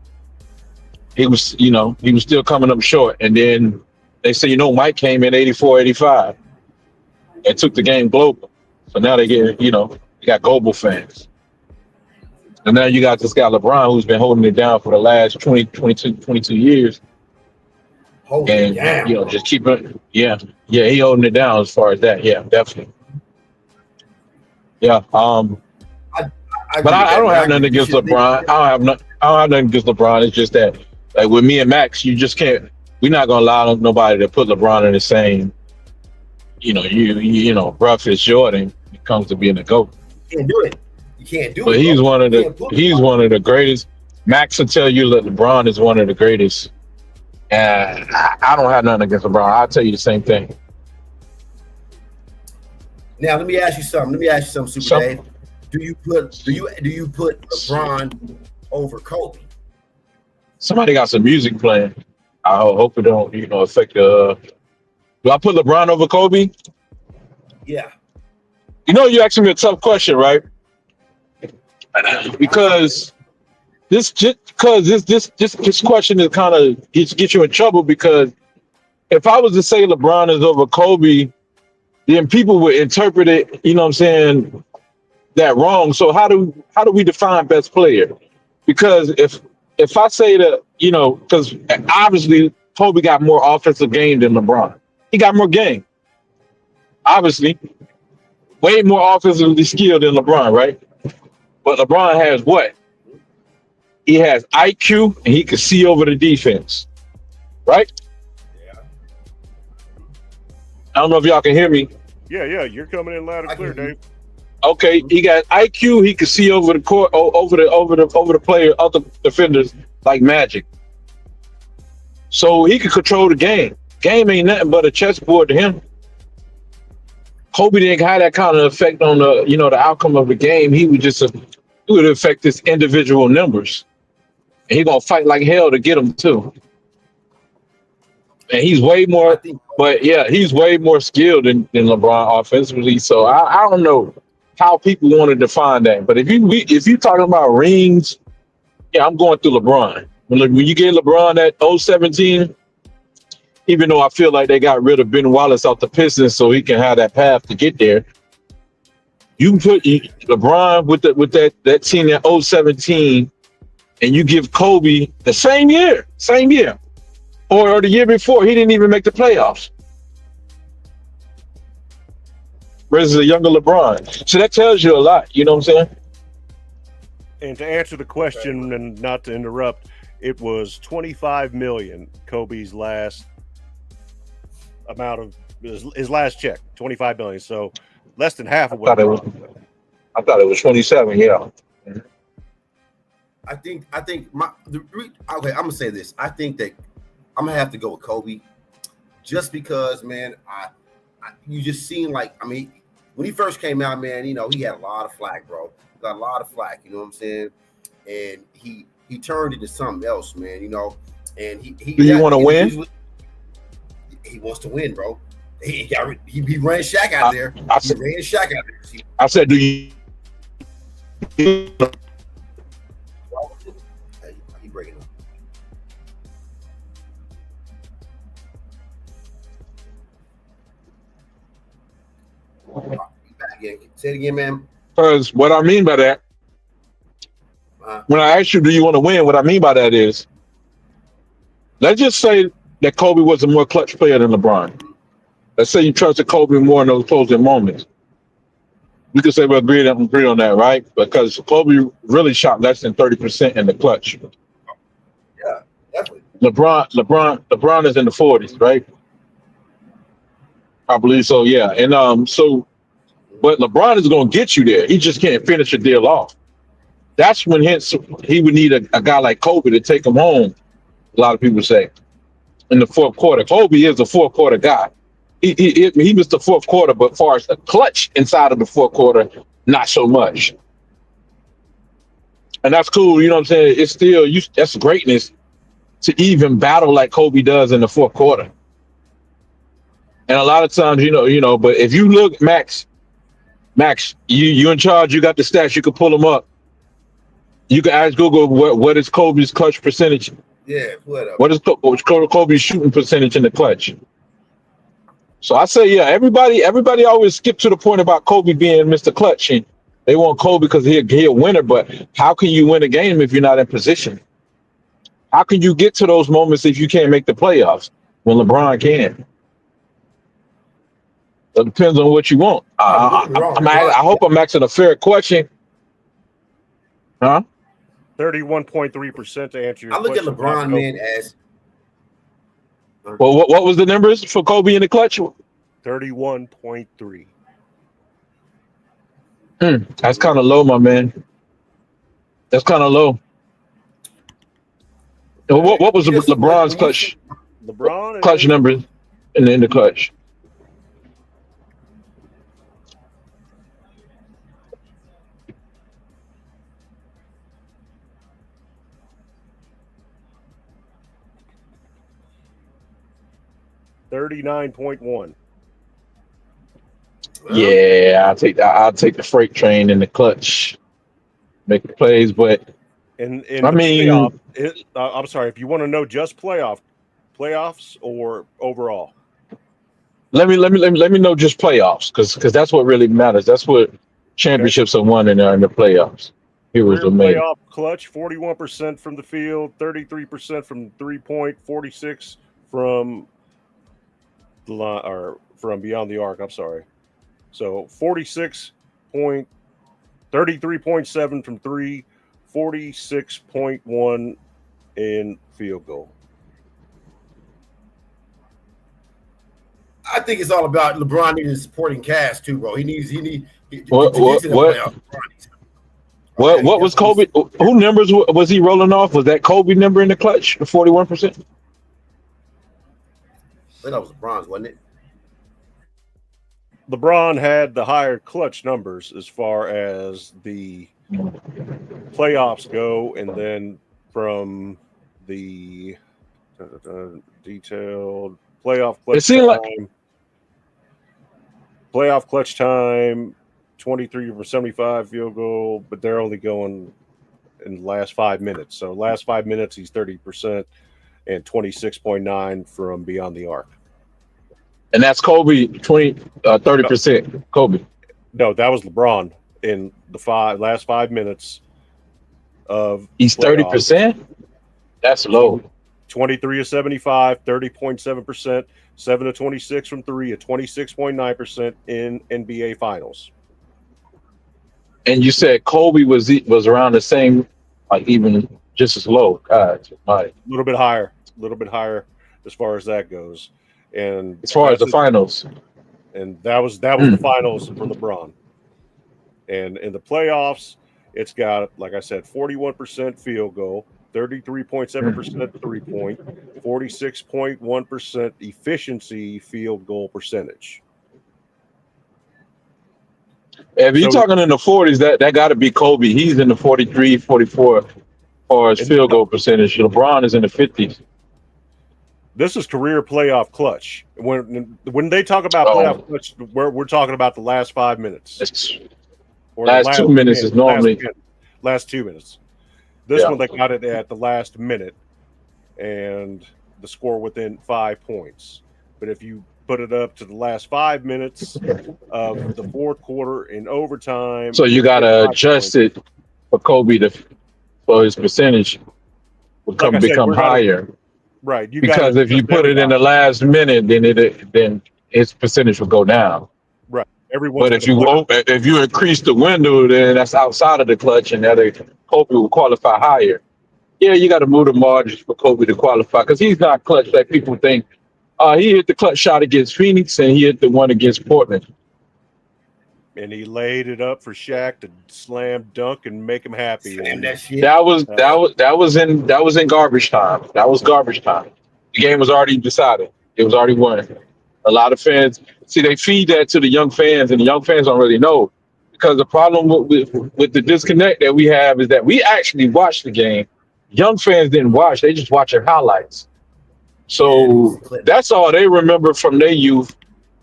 He was still coming up short. And then they say, Mike came in 84, 85 and took the game global. So now they get, you got global fans. And now you got this guy, LeBron, who's been holding it down for the last 22 years. Holding it down. Just keep it. Yeah, he holding it down as far as that. Yeah, definitely. Yeah. I But agree with I that, don't man. I have nothing agree. You against should think. LeBron. I don't have nothing against LeBron. It's just that, like with me and Max, you just can't. We're not gonna allow nobody to put LeBron in the same. Rough as Jordan when it comes to being a GOAT. You can't do it. You can't do But it, bro. You can't put he's one of the greatest. Max will tell you that LeBron is one of the greatest. And I don't have nothing against LeBron. I'll tell you the same thing. Now let me ask you something. Super Dave. Do you put LeBron over Kobe? Somebody got some music playing. I hope it don't, affect the. Do I put LeBron over Kobe? Yeah. You asking me a tough question, right? Because this question is kind of gets you in trouble, because if I was to say LeBron is over Kobe, then people would interpret it, that wrong. So how do we define best player? Because if I say that, because obviously Kobe got more offensive game than LeBron. He got more game. Obviously, way more offensively skilled than LeBron, right? But LeBron has what? He has IQ and he can see over the defense, right? Yeah. I don't know if y'all can hear me. Yeah, you're coming in loud and clear, Dave. Okay, he got IQ. He can see over the court, over the player, other defenders like magic. So he can control the game. Game ain't nothing but a chessboard to him. Kobe didn't have that kind of effect on the outcome of the game. He would affect his individual numbers, and he gonna fight like hell to get them too. And he's way more, he's way more skilled than LeBron offensively. So I don't know how people want to define that. But if you talking about rings, yeah, I'm going through LeBron. When you get LeBron at 017, even though I feel like they got rid of Ben Wallace off the Pistons so he can have that path to get there, you can put LeBron with that team at 017, and you give Kobe the same year, or the year before, he didn't even make the playoffs. Versus a younger LeBron. So that tells you a lot, you know what I'm saying? And to answer the question, and not to interrupt, it was $25 million, Kobe's last amount of his last check, $25 million. So less than half of what I thought it was 27. Yeah. I think okay. I'm gonna say this. I think that I'm gonna have to go with Kobe, just because, man. You just seem like, when he first came out, man, he had a lot of flack, bro. Got a lot of flack, you know what I'm saying? And he turned into something else, man. And he. Do you want to win? He wants to win, bro. He ran Shaq out there. I said, do you? He breaking up. Say it again, man. Because what I mean by that, when I ask you, do you want to win? What I mean by that is, let's just say that Kobe was a more clutch player than LeBron. Let's say you trusted Kobe more in those closing moments. We could say we agree on that, right? Because Kobe really shot less than 30% in the clutch. Yeah, definitely. LeBron is in the 40s, right? I believe so, yeah. And but LeBron is going to get you there. He just can't finish a deal off. That's when he would need a guy like Kobe to take him home, a lot of people say, in the fourth quarter. Kobe is a fourth quarter guy. He missed the fourth quarter, but as far as the clutch inside of the fourth quarter, not so much. And that's cool, you know what I'm saying? It's still, that's greatness to even battle like Kobe does in the fourth quarter. And a lot of times, but if you look, Max, you in charge, you got the stats, you can pull them up. You can ask Google what is Kobe's clutch percentage. Yeah, whatever. What is Kobe's shooting percentage in the clutch? So I say, yeah, everybody always skip to the point about Kobe being Mr. Clutch, and they want Kobe because he's a winner. But how can you win a game if you're not in position? How can you get to those moments if you can't make the playoffs when LeBron can? It depends on what you want. I hope I'm asking a fair question. Huh? 31.3% to answer your I look at question. LeBron, man, as Well, what was the numbers for Kobe in the clutch? 31.3. That's kind of low, my man. That's kind of low. What was LeBron's clutch? LeBron clutch numbers in the clutch. $39.1. Yeah, I'll take the freight train in the clutch, make the plays. But In I mean, I'm sorry. If you want to know just playoffs or overall. let me know just playoffs because that's what really matters. That's what championships are won in the playoffs. Heroes are made. Playoff clutch: 41% from the field, 33% from 3-point, 46 from the line or from beyond the arc. I'm sorry. So 33.7 from 3, 46.1 in field goal. I think it's all about LeBron needing a supporting cast too, bro. What was Kobe? Who numbers was he rolling off? Was that Kobe number in the clutch? The 41%. I think that was LeBron's, wasn't it? LeBron had the higher clutch numbers as far as the playoffs go, and then from the detailed playoff clutch time, playoff clutch time, 23 for 75 field goal, but they're only going in the last 5 minutes. So last 5 minutes, he's 30% and 26.9 from beyond the arc. And that's Kobe 30%. Kobe. No, that was LeBron in the last 5 minutes of he's 30%. That's low. 23 of 75, 30.7%, 7 of 26 from 3, at 26.9% in NBA Finals. And you said Kobe was around the same, like even just as low. God, a little bit higher as far as that goes. And as far as the finals, and that was the finals for LeBron. And in the playoffs, it's got, like I said, 41% field goal, 33.7% 3-point, 46.1% efficiency field goal percentage. If you're talking in the 40s, that got to be Kobe. He's in the 43, 44 or his field goal percentage. LeBron is in the 50s. This is career playoff clutch. When they talk about playoff clutch, we're talking about the last 5 minutes. Last 2 minutes is normally last 2 minutes. This one, they got it at the last minute and the score within 5 points. But if you put it up to the last 5 minutes of the fourth quarter in overtime, so you got to adjust it for Kobe for his percentage will become higher. Right. Because if you put it in the last minute, then its percentage will go down. Right. But if you increase the window, then that's outside of the clutch, and Kobe will qualify higher. Yeah, you got to move the margins for Kobe to qualify because he's not clutch like people think. He hit the clutch shot against Phoenix, and he hit the one against Portland. And he laid it up for Shaq to slam dunk and make him happy. That was in garbage time. That was garbage time. The game was already decided. It was already won. A lot of fans they feed that to the young fans, and the young fans don't really know because the problem with the disconnect that we have is that we actually watched the game. Young fans didn't watch; they just watch their highlights. So that's all they remember from their youth.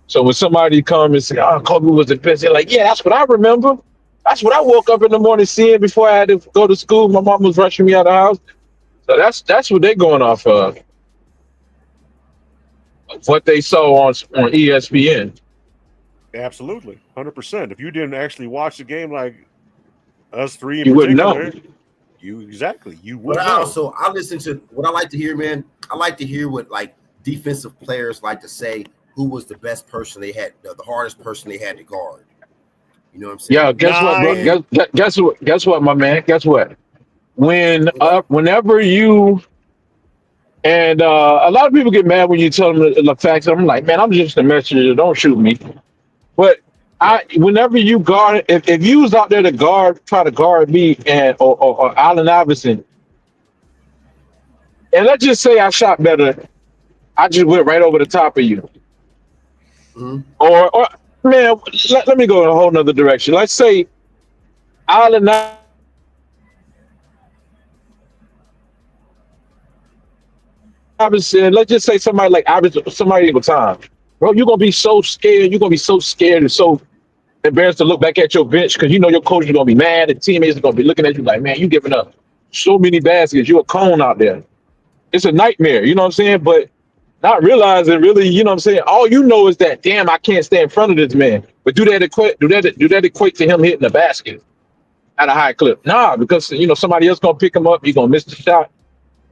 So when somebody comes and say, "Oh, Kobe was the best," they're like, "Yeah, that's what I remember. That's what I woke up in the morning seeing before I had to go to school. My mom was rushing me out of the house." So that's what they're going off of what they saw on ESPN. Absolutely, 100%. If you didn't actually watch the game like us three, you wouldn't know. You would know. Also, I listen to what I like to hear, man. I like to hear what like defensive players like to say who was the best person they had, the hardest person they had to guard. You know what I'm saying? Yeah, guess what, bro? Guess what, my man? Guess what? Whenever you and a lot of people get mad when you tell them the facts. I'm like, man, I'm just a messenger. Don't shoot me. But whenever you guard, if you was out there to try to guard me and or Allen Iverson, and let's just say I shot better, I just went right over the top of you. Mm-hmm. Or man, let me go in a whole nother direction. Let's say Allen Iverson, let's just say somebody like Iverson, somebody at time. Bro, you're gonna be so scared. You're gonna be so scared and so embarrassed to look back at your bench because you know your coach is gonna be mad and teammates are gonna be looking at you like, man, you giving up so many baskets. You're a cone out there. It's a nightmare, you know what I'm saying? But not realizing really, you know what I'm saying? All you know is that, damn, I can't stay in front of this man. But do that equate to him hitting the basket at a high clip? Nah, because you know somebody else gonna pick him up, you're gonna miss the shot.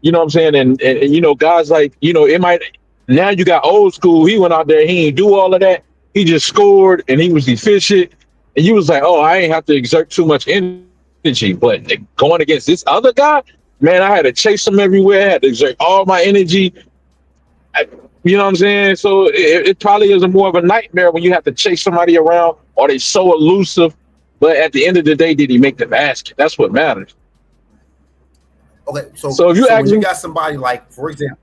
You know what I'm saying? And you know, guys like, you know, it might now you got old school. He went out there, he ain't do all of that. He just scored and he was efficient. And you was like, oh, I ain't have to exert too much energy. But going against this other guy, man, I had to chase him everywhere. I had to exert all my energy. You know what I'm saying? So it probably is more of a nightmare when you have to chase somebody around or they so elusive. But at the end of the day, did he make the basket? That's what matters. Okay, so if you when you got somebody like, for example,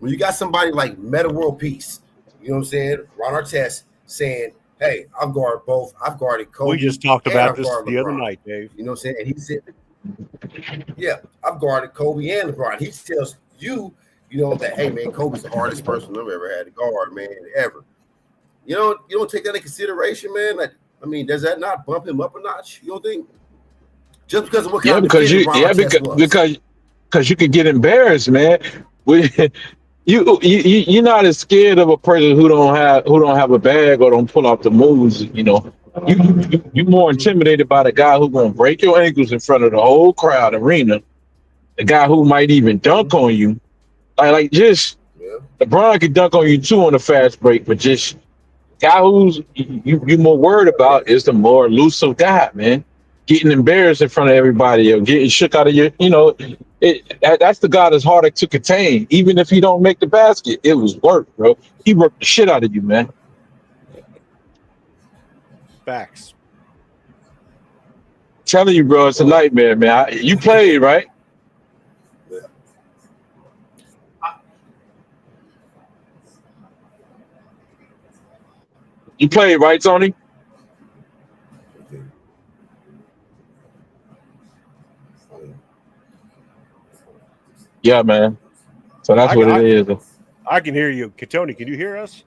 when you got somebody like Meta World Peace, you know what I'm saying? Ron Artest saying, hey, I've guarded Kobe. We just talked about this the other night, Dave. You know what I'm saying? And he said, yeah, I've guarded Kobe and LeBron. He tells you, you know, that, hey, man, Kobe's the hardest person I've ever had to guard, man, ever. You don't take that into consideration, man? Like, I mean, does that not bump him up a notch? You don't think? Just because of what kind of because you could get embarrassed, man. You're not as scared of a person who don't have a bag or don't pull off the moves. You know, you're more intimidated by the guy who's gonna break your ankles in front of the whole crowd arena. The guy who might even dunk on you, like LeBron could dunk on you too on a fast break, but just guy who's you're more worried about is the more elusive guy, man. Getting embarrassed in front of everybody or getting shook out of your, you know, that's the guy that's harder to contain. Even if he don't make the basket, it was work, bro. He worked the shit out of you, man. Facts. Telling you, bro, it's a nightmare, man. You played, right? Yeah. You played, right, Tony? Yeah, man. So that's what it is. I can hear you. Tony, can you hear us?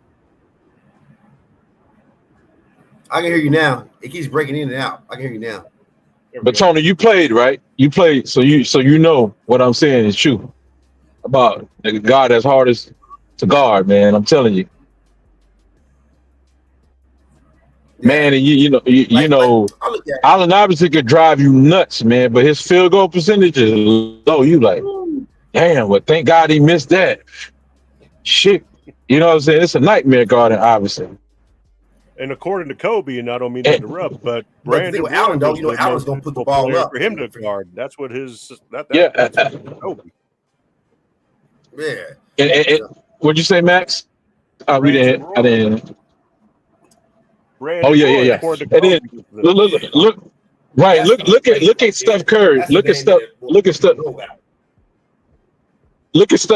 I can hear you now. It keeps breaking in and out. I can hear you now. But Tony, you played, right? You played, so you know what I'm saying is true about the guy that's hardest to guard, man. I'm telling you, man. And you know, Allen Iverson could drive you nuts, man. But his field goal percentage is low. You like, damn. Well, thank God he missed that. Shit, you know what I'm saying? It's a nightmare guarding Iverson. And according to Kobe, and I don't mean to interrupt, but Brandon Allen, though, you know, Allen's gonna put the ball up for him to guard. That's what his. That's Kobe. Yeah. And what'd you say, Max? We didn't. I didn't. Brandon Oh yeah. And then look. Right. Look at Steph Curry. Look at Steph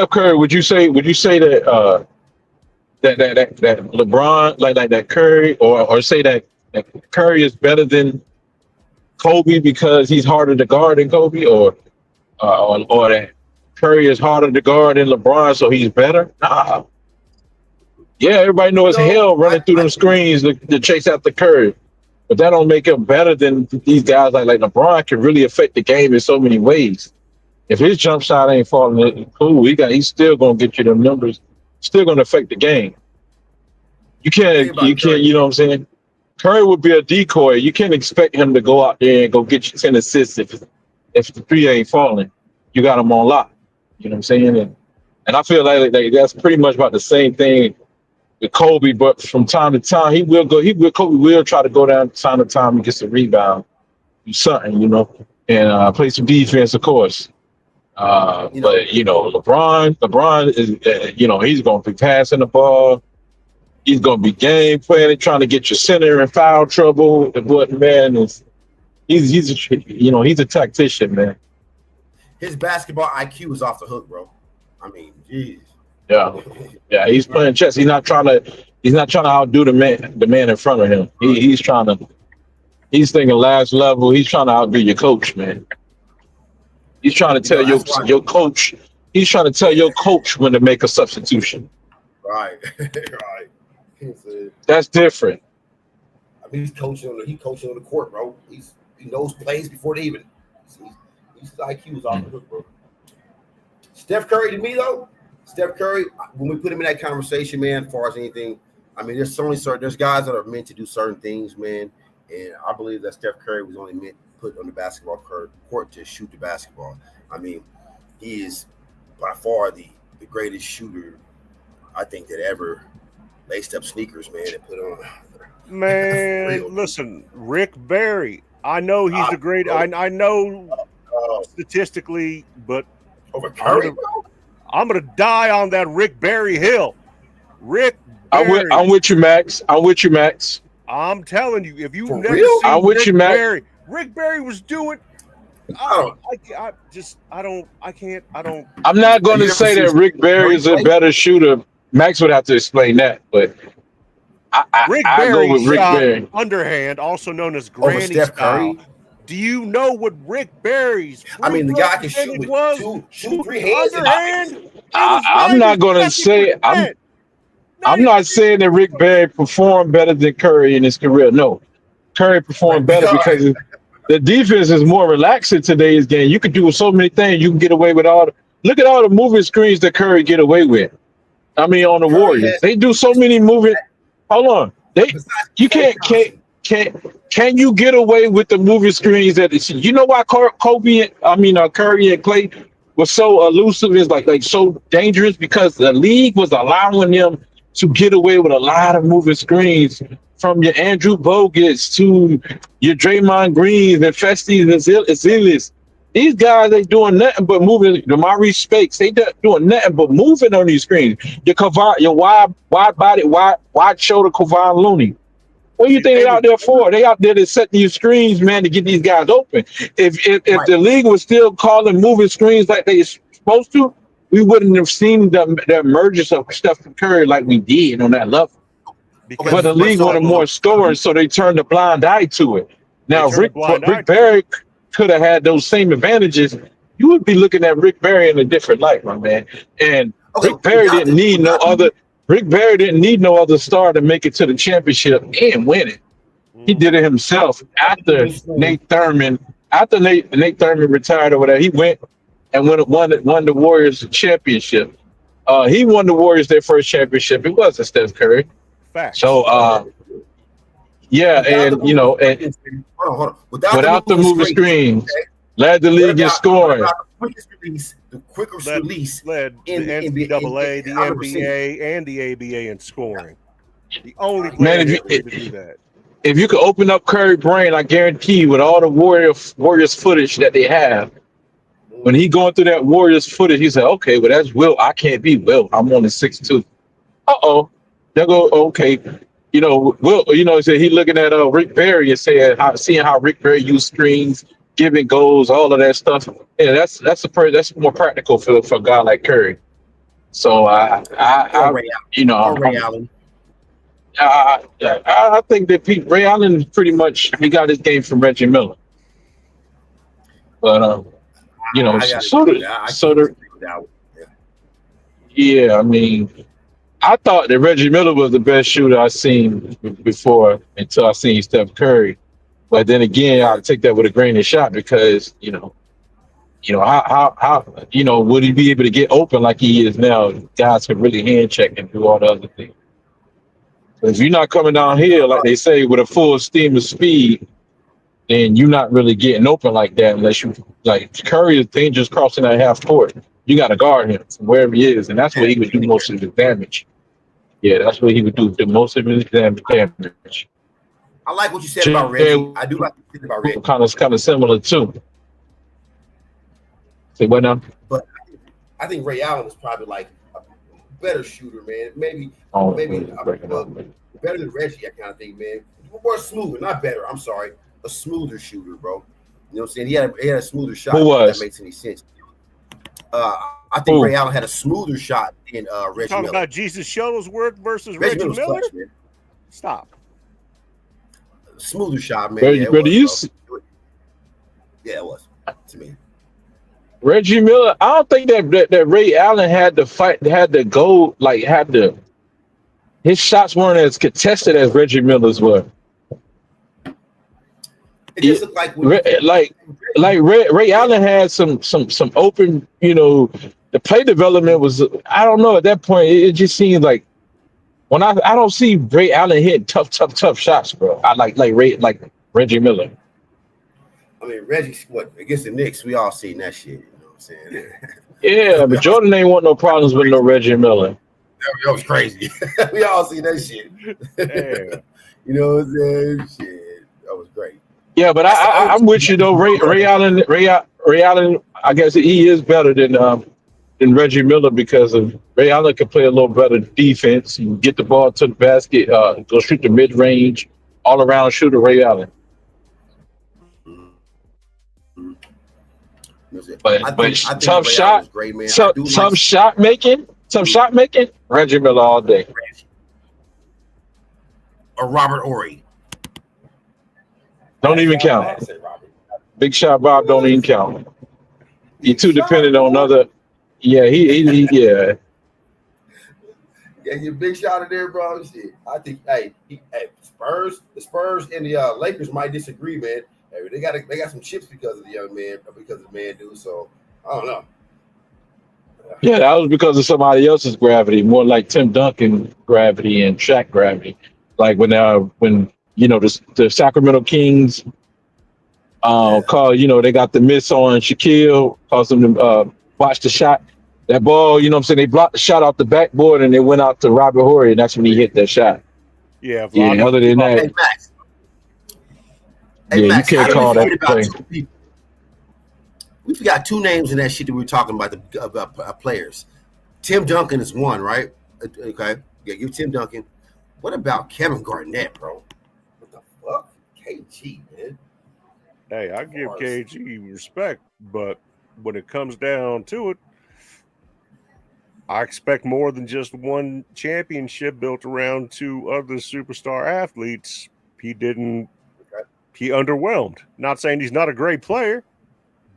Curry. Would you say that that LeBron, like that Curry, or say that Curry is better than Kobe because he's harder to guard than Kobe, or that Curry is harder to guard than LeBron, so he's better? Nah. Yeah, everybody knows hell running through them screens to chase after Curry, but that don't make him better than these guys. Like LeBron can really affect the game in so many ways. If his jump shot ain't falling, cool. He's still gonna get you them numbers. Still gonna affect the game. You can't. You know what I'm saying? Curry would be a decoy. You can't expect him to go out there and go get you 10 assists if the three ain't falling. You got him on lock. You know what I'm saying? And I feel like that's pretty much about the same thing with Kobe, but from time to time he will go. Kobe will try to go down time to time and get some rebound, do something, and play some defense, of course. But LeBron is, he's going to be passing the ball. He's going to be game planning, trying to get your center in foul trouble. But man, he's a tactician, man. His basketball IQ is off the hook, bro. I mean, jeez. Yeah. He's playing chess. He's not trying to outdo the man in front of him. He's thinking last level. He's trying to outdo your coach, man. He's trying to tell your coach. He's trying to tell your coach when to make a substitution. Right, right. That's different. I mean, he's coaching on the court, bro. He knows plays before they even. His IQ is off the hook, bro. Steph Curry to me though. Steph Curry, when we put him in that conversation, man, as far as anything, I mean, there's guys that are meant to do certain things, man, and I believe that Steph Curry was only meant put on the basketball court to shoot the basketball. I mean, he is by far the greatest shooter I think that ever laced up sneakers, man, and put on. Man, listen, Rick Barry. I know he's a great. I know statistically, but over Curry, I'm gonna die on that Rick Barry hill. Rick Barry. I'm with you, Max. I'm telling you, if you've For never real? seen Rick Barry, Rick Barry was doing. I'm not going to say that Rick Barry is a better shooter. Max would have to explain that, but I go with Rick Barry. Underhand, also known as granny Steph style. Curry. Do you know what Rick Barry's? I mean, the guy can shoot with two, 3 hands. Underhand. I'm not going to say. I'm not saying that Rick Barry performed better than Curry in his career. No, Curry performed better because the defense is more relaxed in today's game. You can do so many things. You can get away with look at all the moving screens that Curry get away with. I mean, on the Warriors, they do so many moving. Hold on, you can't. Can you get away with the moving screens that why Curry and Clay was so elusive, is like so dangerous, because the league was allowing them to get away with a lot of moving screens, from your Andrew Bogut's to your Draymond Greens and Festies and Azilis. These guys ain't doing nothing but moving. The Maurice Spakes, they doing nothing but moving on these screens. Your wide-bodied, wide-shoulder Kevon Looney. What do you think they're out there for? They out there to set these screens, man, to get these guys open. If the league was still calling moving screens like they supposed to, we wouldn't have seen the emergence of Steph Curry like we did on that level. But the league wanted more scoring, so they turned a blind eye to it. Now, Rick Barry could have had those same advantages. You would be looking at Rick Barry in a different light, my man. And Rick Barry didn't need no other star to make it to the championship and win it. He did it himself after Nate Thurman retired or whatever. He went and won the Warriors championship. He won the Warriors their first championship. It wasn't Steph Curry. Fact. So hold on. Without the moving screens, led the league in scoring. The quickest release led the NCAA, the NBA, and the ABA in scoring. The only player to do that. If you could open up Curry's brain, I guarantee you, with all the Warriors footage that they have, when he going through that Warriors footage, he said, "Okay, well that's Will. I can't be Will. I'm only 6'2". They'll go, okay. Will. He said he looking at Rick Barry and seeing how Rick Barry used screens, giving goals, all of that stuff. Yeah, that's more practical for a guy like Curry. So I think that Ray Allen pretty much he got his game from Reggie Miller. But I mean, I thought that Reggie Miller was the best shooter I've seen before until I seen Steph Curry. But then again, I'll take that with a grain of shot because how would he be able to get open like he is now? Guys can really hand check and do all the other things. But if you're not coming down here, like they say, with a full steam of speed, then you're not really getting open like that unless you Curry is dangerous crossing that half court. You got to guard him from wherever he is, and that's where he would do most of the damage. Yeah, that's what he would do. The most of his damage. I like what you said about Reggie. I do like what you said about Reggie. Kind of similar too. Say what now? But I think Ray Allen was probably like a better shooter, man. Maybe better than Reggie, I kind of think, man. More smoother, not better. I'm sorry, a smoother shooter, bro. You know what I'm saying? He had a smoother shot. Who was? If that makes any sense. I think Ray Allen had a smoother shot than Reggie Talking Miller. about Jesus Shuttlesworth versus Reggie Miller? Clutch, man. Stop. Smoother shot, man. Reggie, yeah, it was to me. Reggie Miller, I don't think that Ray Allen had to go, like his shots weren't as contested as Reggie Miller's were. It just looked like Ray Allen had some open, the play development was, I don't know, at that point it just seemed like when I don't see Ray Allen hitting tough shots, bro. I like Reggie Miller. I mean, Reggie, against the Knicks, we all seen that shit. You know what I'm saying? Yeah, but Jordan ain't want no problems with no Reggie Miller. That was crazy. We all seen that shit. You know what I'm saying? Shit, that was great. Yeah, but I'm with you though. Ray Allen, I guess he is better than Reggie Miller because of Ray Allen can play a little better defense. You get the ball to the basket, go shoot the mid range, all around shooter. Ray Allen. But tough shot, great, man. Tough shot making, Reggie Miller all day. Or Robert Horry. Don't even count. Big shot Bob don't even count. He too dependent on other. Yeah, he yeah. Yeah, your big shot in there, bro. Shit. I think the Spurs and the Lakers might disagree, man. Hey, they got some chips because of the young man, because of the man dude. So I don't know. Yeah, that was because of somebody else's gravity, more like Tim Duncan gravity and Shaq gravity. Like when the Sacramento Kings call, they got the miss on Shaquille, caused them to watch the shot. That ball, what I'm saying, they blocked the shot off the backboard and it went out to Robert Horry, and that's when he hit that shot. Yeah, other than that. Hey, Max, you can't call that play. We forgot two names in that shit that we were talking about players. Tim Duncan is one, right? Okay. Yeah, you're Tim Duncan. What about Kevin Garnett, bro? What the fuck? KG, man. Hey, I give KG respect, but when it comes down to it, I expect more than just one championship built around two other superstar athletes. He underwhelmed. Not saying he's not a great player,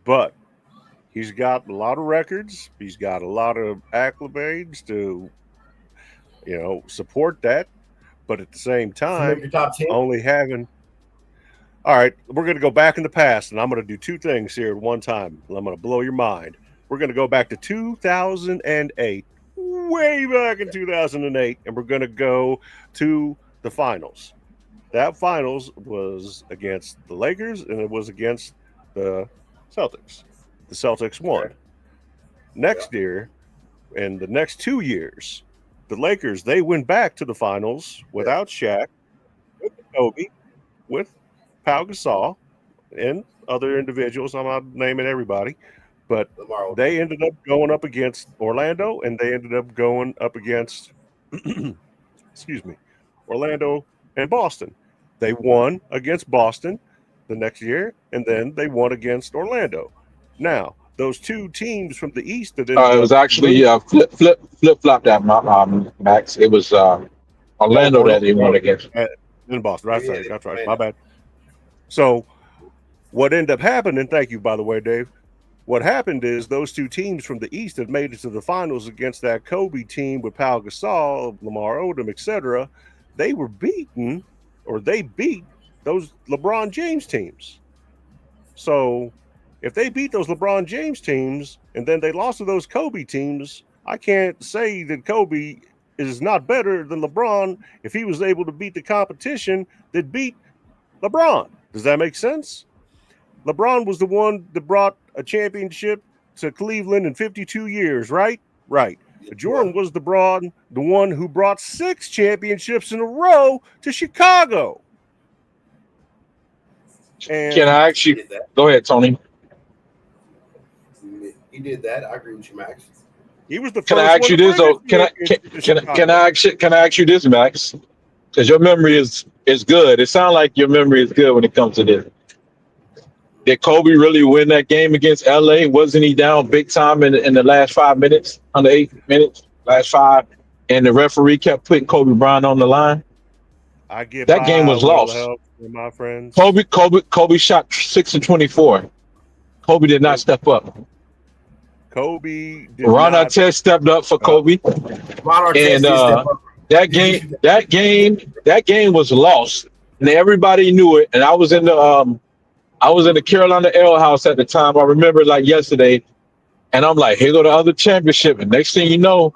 but he's got a lot of records. He's got a lot of accolades to, support that. But at the same time, only having. All right, we're going to go back in the past, and I'm going to do two things here at one time. I'm going to blow your mind. We're going to go back to 2008, way back in 2008, and we're going to go to the finals. That finals was against the Lakers, and it was against the Celtics. The Celtics won. Next year, and the next 2 years, the Lakers, they went back to the finals without Shaq, with Kobe, with Pau Gasol, and other individuals. I'm not naming everybody, but they ended up going up against Orlando, and they ended up going up against, Orlando and Boston. They won against Boston the next year, and then they won against Orlando. Now, those two teams from the East that it was actually flip-flop that Max. It was Orlando that they won against. In Boston. That's right. My bad. So what ended up happening, thank you, by the way, Dave. What happened is those two teams from the East that made it to the finals against that Kobe team with Pau Gasol, Lamar Odom, etc., they were beaten, or they beat those LeBron James teams. So if they beat those LeBron James teams and then they lost to those Kobe teams, I can't say that Kobe is not better than LeBron if he was able to beat the competition that beat LeBron. Does that make sense? LeBron was the one that brought a championship to Cleveland in 52 years, right? Right. But Jordan was the one who brought 6 championships in a row to Chicago. And Can I actually go ahead, Tony? He did that. I agree with you, Max. he was the first Can I ask you this though? Can I ask you this, Max? Because your memory is good. It sounds like your memory is good when it comes to this. Did Kobe really win that game against LA? Wasn't he down big time in the last 5 minutes, under 8 minutes, last 5, and the referee kept putting Kobe Bryant on the line? I get That game was lost. help with my friends. Kobe shot 6 of 24. Kobe did not step up. Kobe did Ron not. Artest stepped up for Kobe, Ron Artest and did step up. that game was lost, and everybody knew it. And I was in the Carolina Ale House at the time. I remember it like yesterday, and I'm like, here go the other championship. And next thing you know,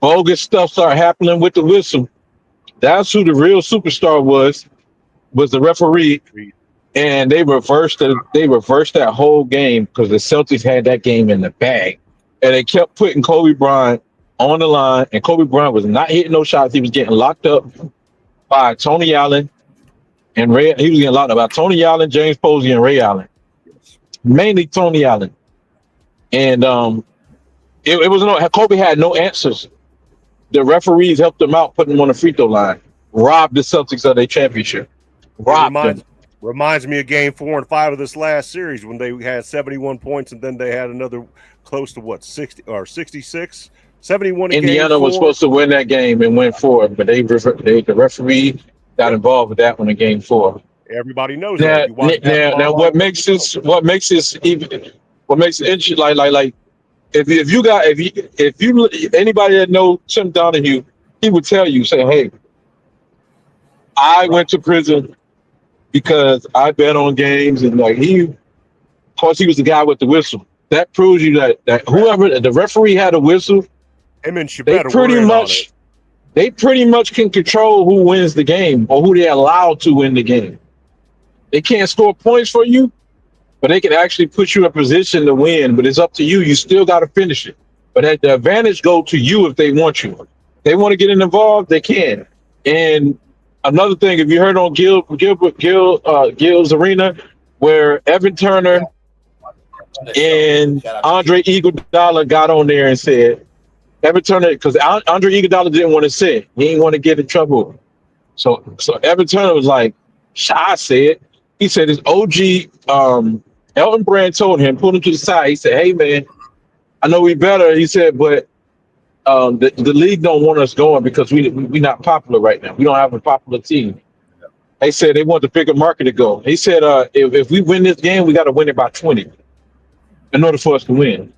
bogus stuff started happening with the whistle. That's who the real superstar was the referee, and they reversed that whole game because the Celtics had that game in the bag, and they kept putting Kobe Bryant on the line, and Kobe Bryant was not hitting no shots. He was getting locked up by Tony Allen and Ray. He was getting locked up by Tony Allen, James Posey, and Ray Allen, mainly Tony Allen, and it was no Kobe had no answers. The referees helped him out, putting him on the free throw line, robbed the Celtics of their championship. Reminds me of game 4 and 5 of this last series when they had 71 points and then they had another close to 60 or 66. 71. Indiana was supposed to win that game and win 4, but the referee got involved with that one in game 4. Everybody knows now, that. Now what makes it interesting, like if you anybody that know Tim Donahue, he would tell you, say, hey, I went to prison because I bet on games, and like of course he was the guy with the whistle. That proves you that whoever the referee had a whistle, they pretty much can control who wins the game or who they're allowed to win the game. They can't score points for you, but they can actually put you in a position to win. But it's up to you. You still got to finish it. But the advantage goes to you if they want you. If they want to get involved, they can. And another thing, if you heard on Gil's Arena, where Evan Turner and Andre Iguodala got on there and said, Evan Turner, because Andre Iguodala didn't want to say it. He didn't want to get in trouble. So Evan Turner was like, I said, he said his OG, Elton Brand told him, pulled him to the side. He said, hey, man, I know we better. He said, but the league don't want us going because we not popular right now. We don't have a popular team. They said they want the bigger market to go. He said, if we win this game, we got to win it by 20 in order for us to win.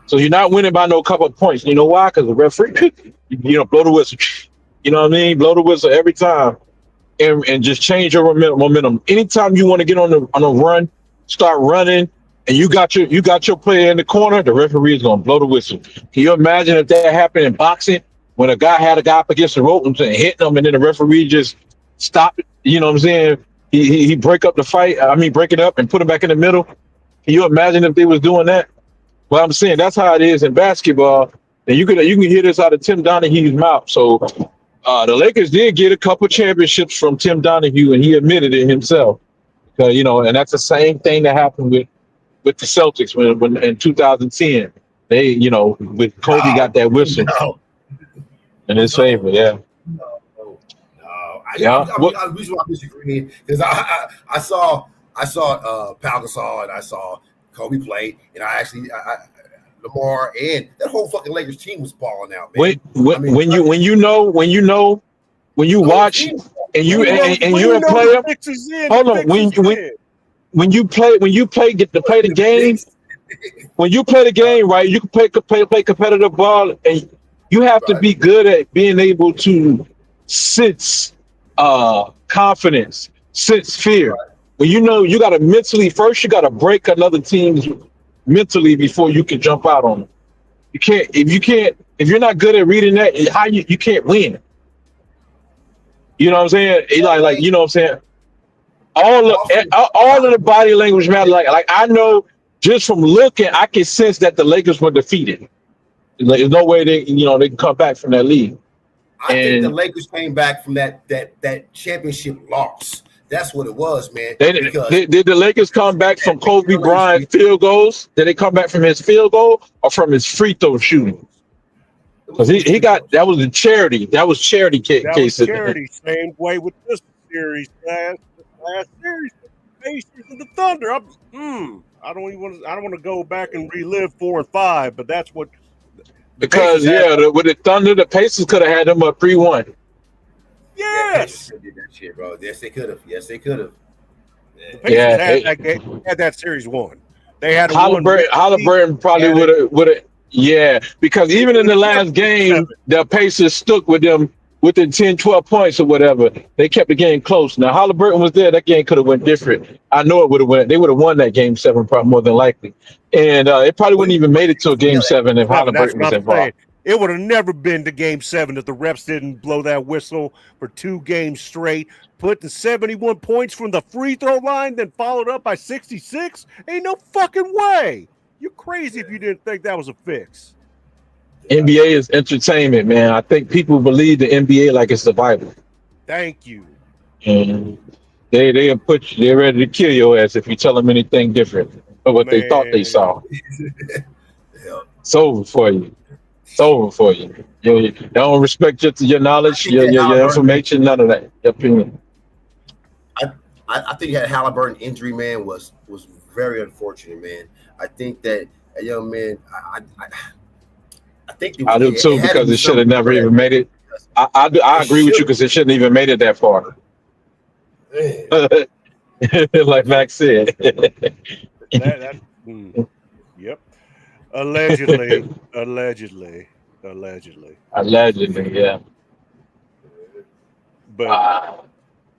So you're not winning by no couple of points. You know why? Because the referee, blow the whistle. You know what I mean? Blow the whistle every time, and just change your momentum. Anytime you want to get on a run, start running, and you got your player in the corner, the referee is gonna blow the whistle. Can you imagine if that happened in boxing when a guy had a guy up against the rope and hitting them, and then the referee just stopped it? You know what I'm saying? He break up the fight. Break it up and put it back in the middle. Can you imagine if they was doing that? Well, I'm saying that's how it is in basketball. And you can hear this out of Tim Donahue's mouth. So the Lakers did get a couple championships from Tim Donahue, and he admitted it himself. And that's the same thing that happened with the Celtics when in 2010 they, with Kobe got that whistle in his favor. Yeah. The reason why I'm disagreeing because I saw Pau Gasol and I saw Kobe play, and I Lamar and that whole fucking Lakers team was balling out, man. When you watch and you're a player. Hold on, when you get to play the game, when you play the game, right, you can play competitive ball, and you have to be good at being able to sense confidence, sense fear. Right. When you got to mentally first, you got to break another team's mentally before you can jump out on them. If you're not good at reading that, how you can't win. You know what I'm saying? Like you know what I'm saying? All of the body language matter. Like I know just from looking, I can sense that the Lakers were defeated. There's no way they can come back from that lead. I think the Lakers came back from that championship loss. That's what it was, man. Did the Lakers come back from Kobe Bryant field goals? Did they come back from his field goal or from his free throw shooting? Because he got that was a charity. That was charity case. That was charity. Same way with this series, last series, the Pacers and the Thunder. I don't want to go back and relive 4 and 5, but that's what. Because with the Thunder, the Pacers could have had them up 3-1. Yes, they did that shit, bro. Yes, they could have. Yes, they could have. The Pacers had that series won. They had Halliburton probably would have. Yeah, because even in the last game, the Pacers stuck with them within 10, 12 points or whatever. They kept the game close. Now, Halliburton was there. That game could have went different. I know it would have went. They would have won that game 7 probably more than likely. And it probably wouldn't even made it to a game 7 if Halliburton was involved. It would have never been to game 7 if the refs didn't blow that whistle for 2 games straight, put the 71 points from the free throw line, then followed up by 66. Ain't no fucking way. You're crazy if you didn't think that was a fix. NBA is entertainment, man. I think people believe the NBA like it's the Bible. Thank you. And they're ready to kill your ass if you tell them anything different of what they thought they saw. It's over for you. It's over for you. They don't respect your knowledge, your information, none of that. Your opinion. I think that Halliburton injury, man, was very unfortunate, man. I think that a young man. I think I do too, because it should have never even made it. I agree with you because it shouldn't even made it that far. Like Max said. Yep. Allegedly, yeah. But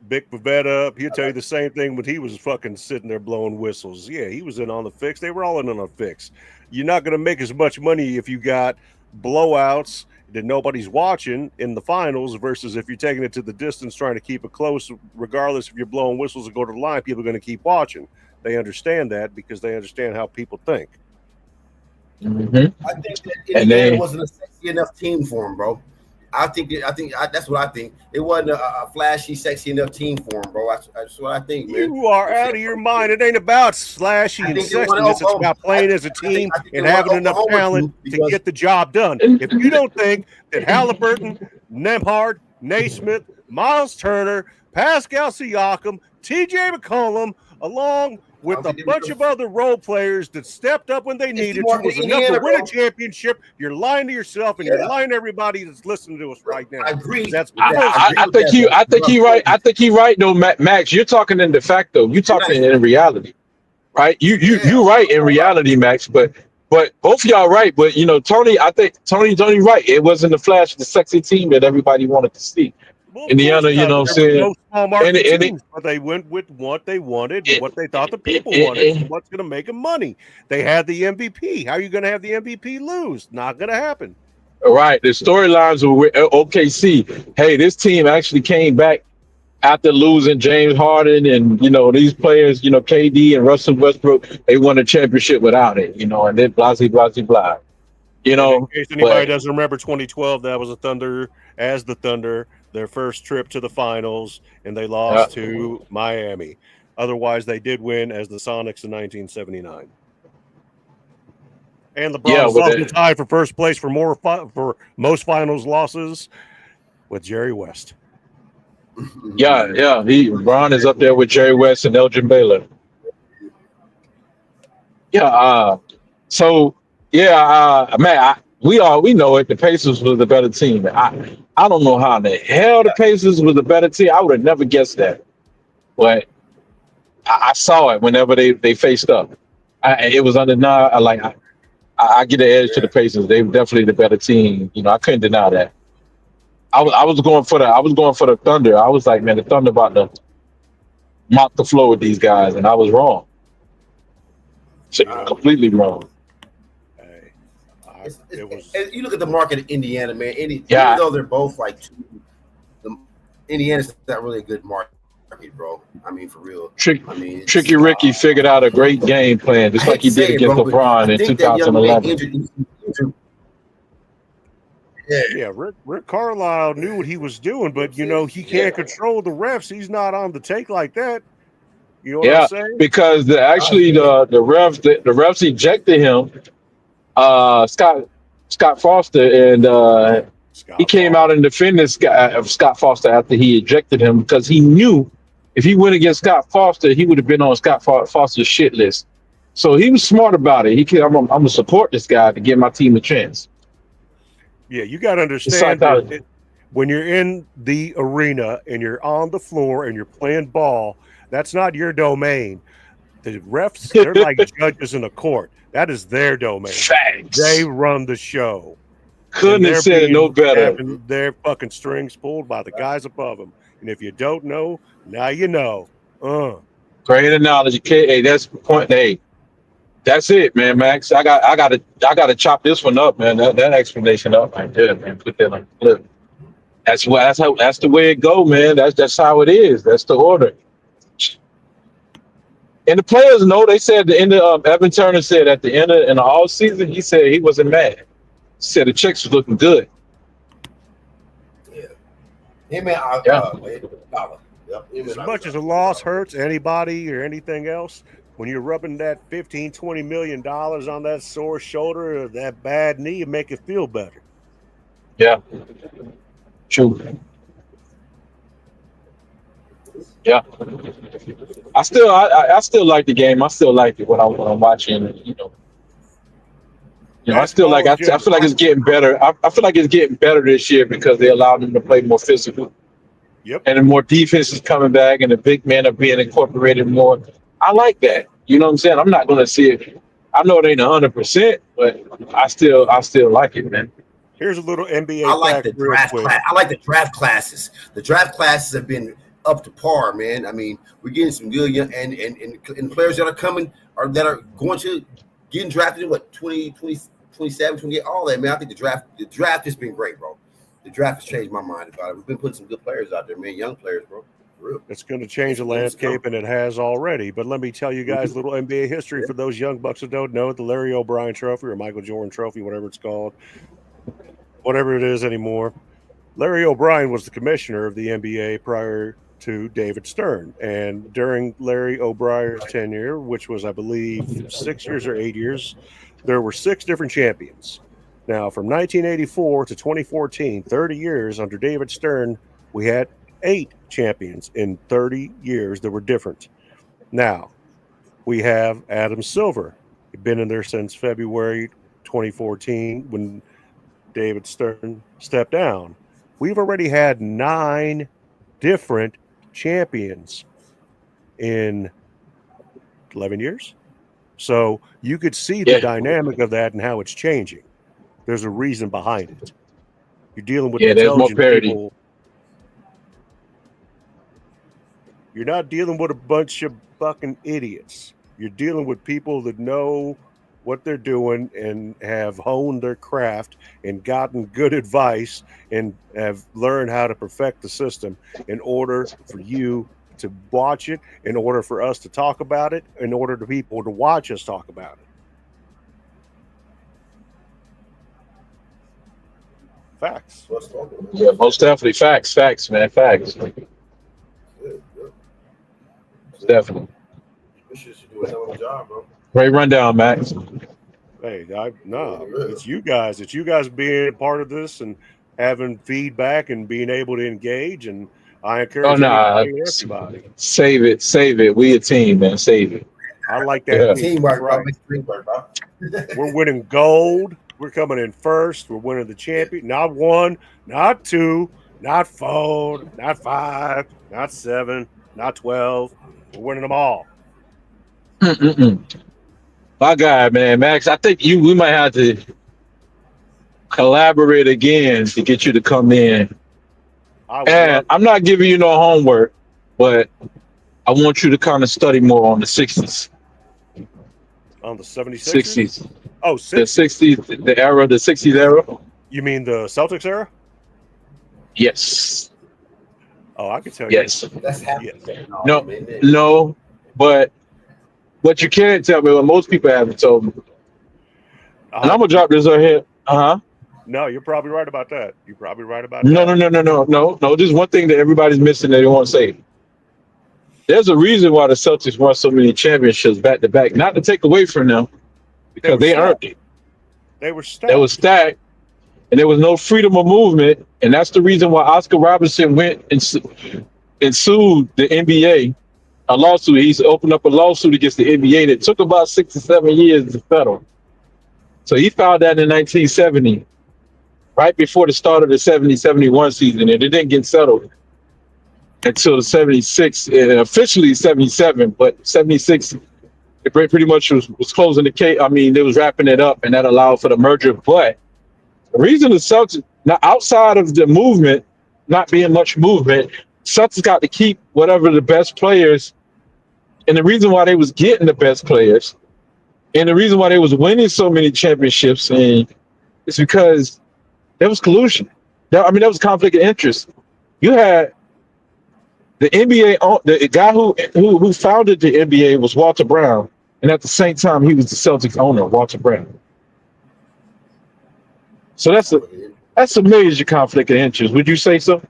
Big Pavetta, he'll tell you the same thing when he was fucking sitting there blowing whistles. Yeah, he was in on the fix. They were all in on the fix. You're not going to make as much money if you got blowouts that nobody's watching in the finals versus if you're taking it to the distance, trying to keep it close. Regardless if you're blowing whistles and go to the line, people are going to keep watching. They understand that because they understand how people think. Mm-hmm. I think that Indiana wasn't a sexy enough team for him, bro. I think that's what I think. It wasn't a flashy, sexy enough team for him, bro. That's what I think, man. You are out of your mind. It ain't about flashy and sexiness. It's about playing as a team and having enough talent to get the job done. If you don't think that Halliburton, Nembhard, Naismith, Miles Turner, Pascal Siakam, TJ McCollum, along with a bunch of other role players that stepped up when they needed to, was enough to win a championship, you're lying to yourself and you're lying to everybody that's listening to us right now. I agree. I think he right. I think he right though, Max. You're talking in de facto. You talking in reality, right? You right in reality, Max. But both of y'all right. But Tony, I think Tony right. It wasn't the flash, the sexy team that everybody wanted to see. Well, Indiana, what I'm saying? No small market teams, but they went with what they wanted, what they thought the people wanted, what's going to make them money. They had the MVP. How are you going to have the MVP lose? Not going to happen. All right. The storylines were with OKC. Hey, this team actually came back after losing James Harden and, these players, KD and Russell Westbrook, they won a championship without it, and then blah, blah, blah. In case anybody doesn't remember 2012, that was the Thunder, their first trip to the finals, and they lost to Miami. Otherwise, they did win as the Sonics in 1979. And LeBron was also tied for first place for most finals losses with Jerry West. Yeah. LeBron is up there with Jerry West and Elgin Baylor. Yeah. Man, we know it. The Pacers was the better team. I don't know how in the hell the Pacers was the better team. I would have never guessed that. But I saw it whenever they faced up. It was undeniable. I get the edge to the Pacers. They were definitely the better team. I couldn't deny that. I was going for the Thunder. I was like, man, the Thunder about to mop the floor with these guys, and I was wrong. Completely wrong. You look at the market of Indiana, man. Even though they're both Indiana's not really a good market, bro. I mean, for real. Tricky Ricky figured out a great game plan, just like he did against LeBron in 2011. Yeah, Rick Carlisle knew what he was doing, but you know he can't control the refs. He's not on the take like that. You know what I'm saying? because the refs ejected him. Scott Foster, and he came out and defended Scott Foster after he ejected him because he knew if he went against Scott Foster, he would have been on Scott Foster's shit list. So he was smart about it. I'm gonna support this guy to give my team a chance. Yeah, you got to understand that when you're in the arena and you're on the floor and you're playing ball, that's not your domain. The refs, they're like judges in a court. That is their domain. Facts. They run the show. Couldn't have said it no better. Their fucking strings pulled by the guys above them. And if you don't know, now you know. Great analogy. Hey, that's the point. Hey, that's it, man, Max. I gotta chop this one up, man. That explanation up right there, man. Put that on the flip. That's the way it go, man. That's how it is. That's the order. And the players know. They said at the end of Evan Turner said at the end of in the all season, he said he wasn't mad. He said the chicks was looking good. As much as a loss hurts anybody or anything else, when you're rubbing that $15-20 million on that sore shoulder or that bad knee, it make it feel better. Yeah, true. Yeah, I still like the game. I still like it when I'm watching. You know, I still like. I feel like it's getting better. I feel like it's getting better this year because they allowed them to play more physical. Yep. And the more defense is coming back, and the big men are being incorporated more. I like that. You know what I'm saying? I'm not going to see it. I know it ain't 100%, but I still like it, man. Here's a little NBA. I like the draft class. I like the draft classes. The draft classes have been up to par, man. I mean, we're getting some good young and players that are coming or that are going to getting drafted in what 27, 28, all that, man. I think the draft has been great, bro. The draft has changed my mind about it. We've been putting some good players out there, man. Young players, bro. Real. It's going to change the landscape, and it has already. But let me tell you guys a little NBA history for those young bucks that don't know it. The Larry O'Brien Trophy or Michael Jordan Trophy, whatever it's called, whatever it is anymore. Larry O'Brien was the commissioner of the NBA prior to David Stern. And during Larry O'Brien's tenure, which was, I believe, 6 years or 8 years, there were 6 different champions. Now, from 1984 to 2014, 30 years under David Stern, we had 8 champions in 30 years that were different. Now, we have Adam Silver. He's been in there since February 2014 when David Stern stepped down. We've already had 9 different champions in 11 years. So you could see the dynamic of that and how it's changing. There's a reason behind it. You're dealing with there's more parity. People. You're not dealing with a bunch of fucking idiots. You're dealing with people that know what they're doing and have honed their craft and gotten good advice and have learned how to perfect the system in order for you to watch it, in order for us to talk about it, in order for people to watch us talk about it. Facts. Yeah, most definitely. Facts, man. Facts. Definitely. Great rundown, Max. Hey, it's you guys. It's you guys being part of this and having feedback and being able to engage. And I encourage everybody. Save it. We a team, man. Save it. I like that. Teamwork, right. We're winning gold. We're coming in first. We're winning the champion. Not 1, not 2, not 4, not 5, not 7, not 12. We're winning them all. My God, man, Max. I think we might have to collaborate again to get you to come in. And I'm not giving you no homework, but I want you to kind of study more on the 60s. On the 76ers? 60s. Oh, 60s. The 60s, the 60s era. You mean the Celtics era? Yes. Oh, I can tell you. Yes. That's happening. Yes. No, but what you can't tell me, what most people haven't told me. And I'm gonna drop this right here. No, you're probably right about that. You're probably right about No, that. no, no, no, no, no, no. There's one thing that everybody's missing that they won't say. There's a reason why the Celtics won so many championships back to back. Not to take away from them, They because were they earned stacked. it. They were They was stacked. stacked, and there was no freedom of movement, and that's the reason why Oscar Robertson went and sued the NBA. A lawsuit. He's opened up a lawsuit against the NBA that took about 6 to 7 years to settle. So he filed that in 1970, right before the start of the 70-71 season, and it didn't get settled until the 76, officially 77, but 76, it pretty much was closing the case. I mean, they was wrapping it up, and that allowed for the merger. But the reason the Celtics, now outside of the movement, not being much movement, Celtics got to keep whatever the best players, and the reason why they was getting the best players, and the reason why they was winning so many championships, and it's because there was collusion. There was conflict of interest. You had the NBA, the guy who founded the NBA was Walter Brown, and at the same time he was the Celtics owner, Walter Brown. So that's a major conflict of interest. Would you say so?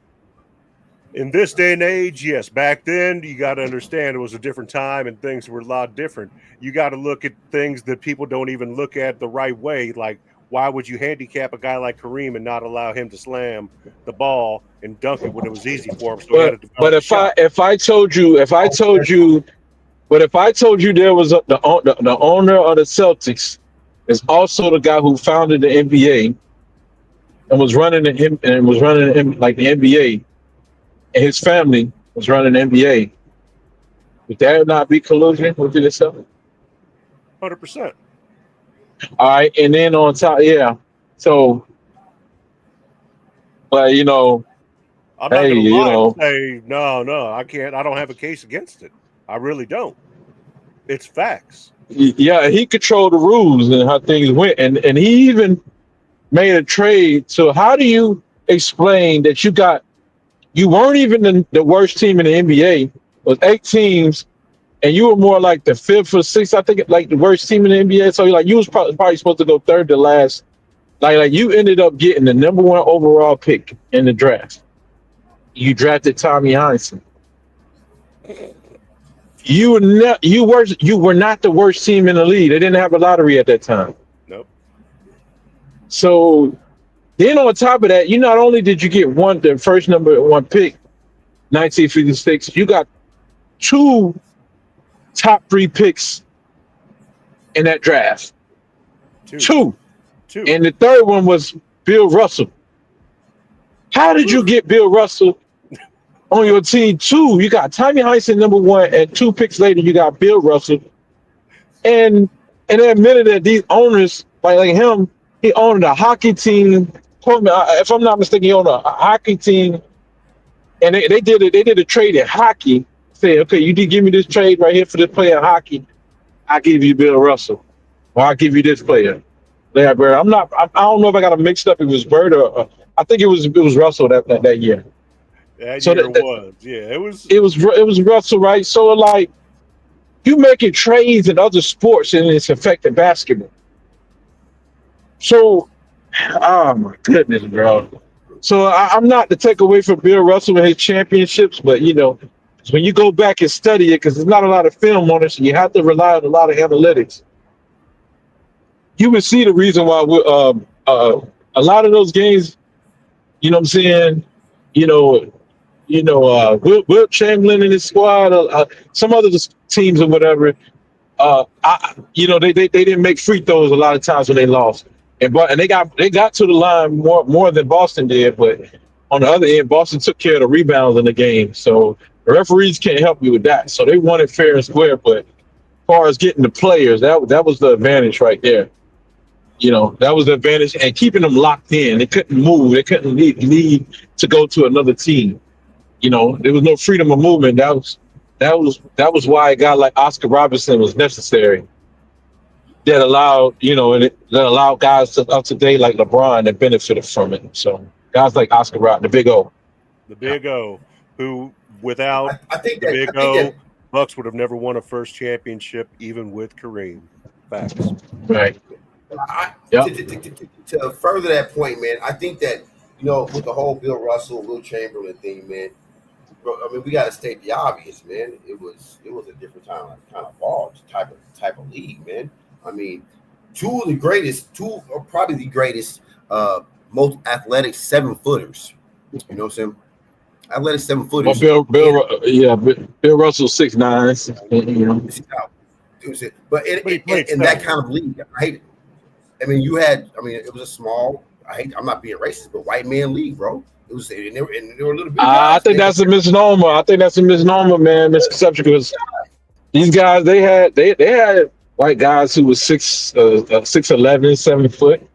In this day and age, yes. Back then, you got to understand it was a different time and things were a lot different. You got to look at things that people don't even look at the right way. Like, why would you handicap a guy like Kareem and not allow him to slam the ball and dunk it when it was easy for him? So But if I told you there was the owner of the Celtics is also the guy who founded the NBA and was running like the NBA, and his family was running the NBA, would that not be collusion with yourself? 100%. All right, and then on top, yeah. So, but I'm not hey, going to lie and say no. I can't. I don't have a case against it. I really don't. It's facts. Yeah, he controlled the rules and how things went, and he even made a trade. So how do you explain that you weren't even the worst team in the NBA? It was 8 teams, and you were more like the 5th or 6th, I think, like the worst team in the NBA. So you was probably supposed to go 3rd to last. Like you ended up getting the number 1 overall pick in the draft. You drafted Tommy Heinsohn. You were not the worst team in the league. They didn't have a lottery at that time. Nope. So then on top of that, you not only did you get the first number 1 pick, 1956, you got 2 top 3 picks in that draft. Two. And the third one was Bill Russell. How did you get Bill Russell on your team? 2, you got Tommy Heinsohn number 1, and 2 picks later you got Bill Russell. And they admitted that these owners, like him, he owned a hockey team. If I'm not mistaken, he owned a hockey team, and they did a trade in hockey. Say, okay, you did give me this trade right here for this player in hockey. I'll give you Bill Russell, or I'll give you this player. Yeah, Bird. I don't know if I got it mixed up. It was Bird or I think it was Russell that year. It was Russell, right? So like, you making trades in other sports and it's affecting basketball. So, oh my goodness, bro. So I'm not to take away from Bill Russell and his championships, but when you go back and study it, because there's not a lot of film on it, so you have to rely on a lot of analytics. You would see the reason why a lot of those games, you know what I'm saying, Wilt Chamberlain and his squad, some other teams or whatever, they didn't make free throws a lot of times when they lost, and they got to the line more than Boston did, but on the other end, Boston took care of the rebounds in the game, so the referees can't help you with that. So they won it fair and square, but as far as getting the players, that was the advantage right there. That was the advantage, and keeping them locked in. They couldn't move. They couldn't leave to go to another team. There was no freedom of movement. That was why a guy like Oscar Robertson was necessary. That allowed guys up to date like LeBron that benefited from it. So guys like Oscar Robertson, the Big O, who without the Big O, Bucks would have never won a first championship, even with Kareem. Facts. Right. Yep. To further that point, man, I think that with the whole Bill Russell, Will Chamberlain thing, man. Bro, I mean, we got to state the obvious, man. It was a different kind of ball type of league, man. I mean, two are probably the greatest, most athletic 7-footers. You know what I'm saying? Athletic 7-footers. Well, Bill Russell 6'9", you know. But in that kind of league, I hate it. I mean, it was a small. I'm not being racist, but white man league, bro. It was, and they were a little bit. I think that's a misnomer. Man. Misconception, because these guys they had white guys who was 6'11", 7 foot.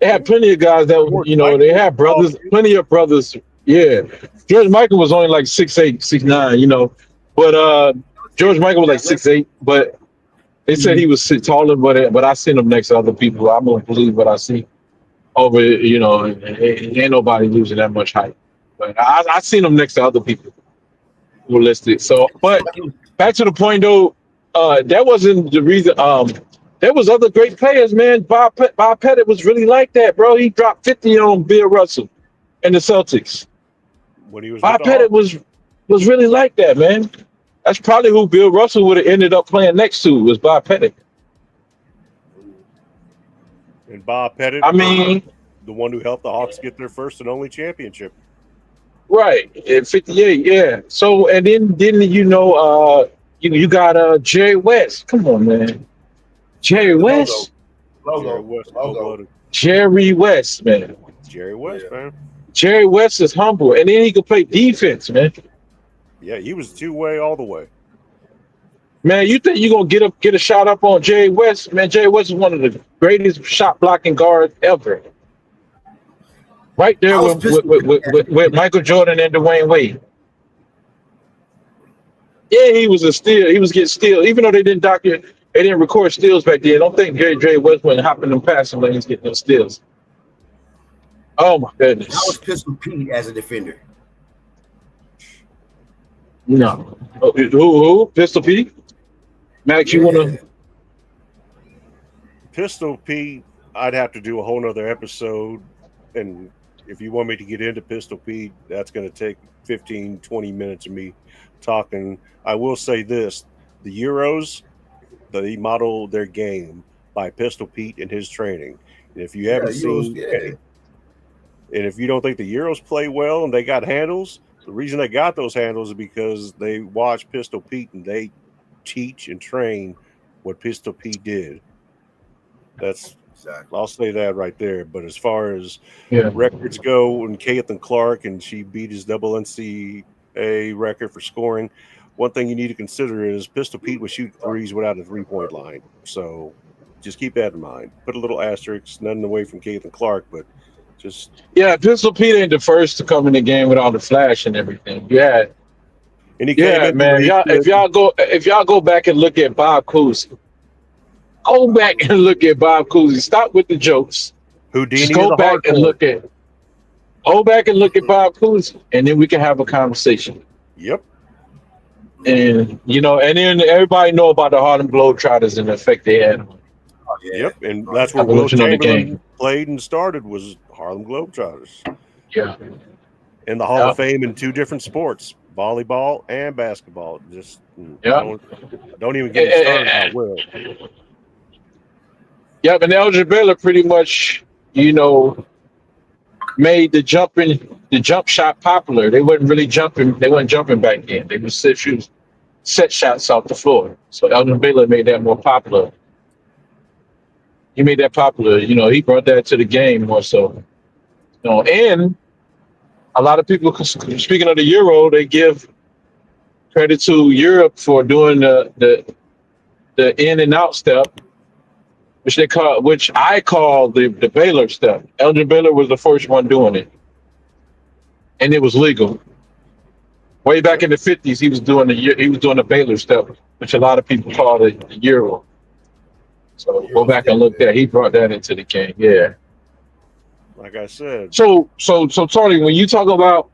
They had plenty of guys that they had brothers, plenty of brothers. Yeah, George Michael was only like 6'8", 6'9", but George Michael was like 6'8", but they said he was taller. But I seen him next to other people. I'm gonna believe what I see. Over, ain't nobody losing that much height. But I seen him next to other people who were listed. So, but back to the point though, that wasn't the reason. There was other great players, man. Bob Pettit was really like that, bro. He dropped 50 on Bill Russell and the Celtics. When he was Bob Pettit was really like that, man. That's probably who Bill Russell would have ended up playing next to, was Bob Pettit. And Bob Pettit, the one who helped the Hawks get their first and only championship. Right, in 58, yeah. So, and then you got Jerry West. Come on, man. Jerry West? Jerry West, man. Jerry West, man. Jerry West is humble, and then he could play defense, man. Yeah, he was two-way all the way. Man, you think you're going to get a shot up on Jerry West? Man, Jerry West is one of the greatest shot-blocking guards ever. Right there with Michael Jordan and Dwayne Wade. Yeah, he was a steal. He was getting steals. Even though they didn't record steals back then. I don't think Jerry West went hopping them passing lanes getting those steals. Oh, my goodness. How was Pistol Pete as a defender? No. Who? Pistol Pete? Max, you want to? Pistol Pete, I'd have to do a whole nother episode. And if you want me to get into Pistol Pete, that's going to take 15, 20 minutes of me talking. I will say this. The Euros, they model their game by Pistol Pete and his training. And if you haven't seen, and if you don't think the Euros play well and they got handles, the reason they got those handles is because they watch Pistol Pete and they teach and train what Pistol Pete did. That's exactly. I'll say that right there. But as far as records go, and Caitlin Clark, and she beat his double NCAA record for scoring, one thing you need to consider is Pistol Pete would shoot threes without a 3-point line. So just keep that in mind. Put a little asterisk, nothing away from Caitlin Clark, but just Pistol Pete ain't the first to come in the game with all the flash and everything. Yeah. And he man. If y'all go back and look at Bob Cousy, Stop with the jokes. Houdini. Just go back and look at Bob Cousy, and then we can have a conversation. Yep. And and then everybody know about the Harlem Globetrotters and the effect they had. Yep, and that's where Will Chamberlain played and started, was Harlem Globetrotters. Yeah. In the Hall of Fame in two different sports, volleyball and basketball. Just don't even get me started. I will. Yeah, but Elgin Baylor pretty much, made the jump shot popular. They wasn't really jumping. They weren't jumping back then. They would shoot set shots off the floor. So Elgin Baylor made that more popular. He made that popular. He brought that to the game more so. And a lot of people, speaking of the Euro, they give credit to Europe for doing the in and out step, which I call the Baylor step. Elgin Baylor was the first one doing it, and it was legal. Way back in the 50s, he was doing the Baylor step, which a lot of people call the Euro. So go back and look there. He brought that into the game. Yeah. Like I said. So Tony, when you talk about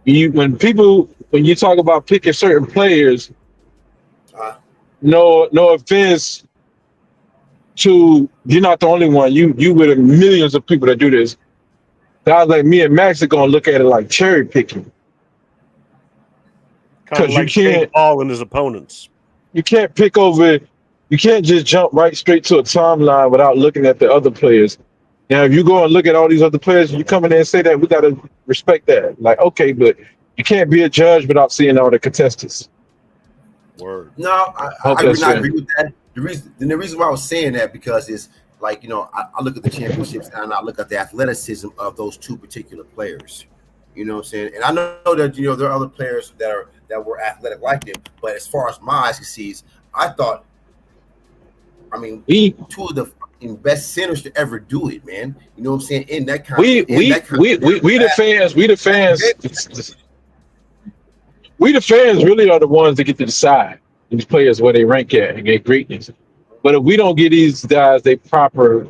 when you talk about picking certain players, no offense you're not the only one. You with millions of people that do this. Guys like me and Max are gonna look at it like cherry picking. Kind of like Jake Paul and his opponents. You can't pick over. You can't just jump right straight to a timeline without looking at the other players. Now, if you go and look at all these other players, you come in there and say that, we gotta respect that. Like, okay, but you can't be a judge without seeing all the contestants. Word. No, I would not agree with that. The reason why I was saying that because it's like, I look at the championships and I look at the athleticism of those two particular players. You know what I'm saying? And I know that there are other players that were athletic like them, but as far as my eyes can see, I thought, two of the fucking best centers to ever do it, man. You know what I'm saying? In that kind we the fans really are the ones that get to decide these players where they rank at and get greatness. But if we don't give these guys they proper,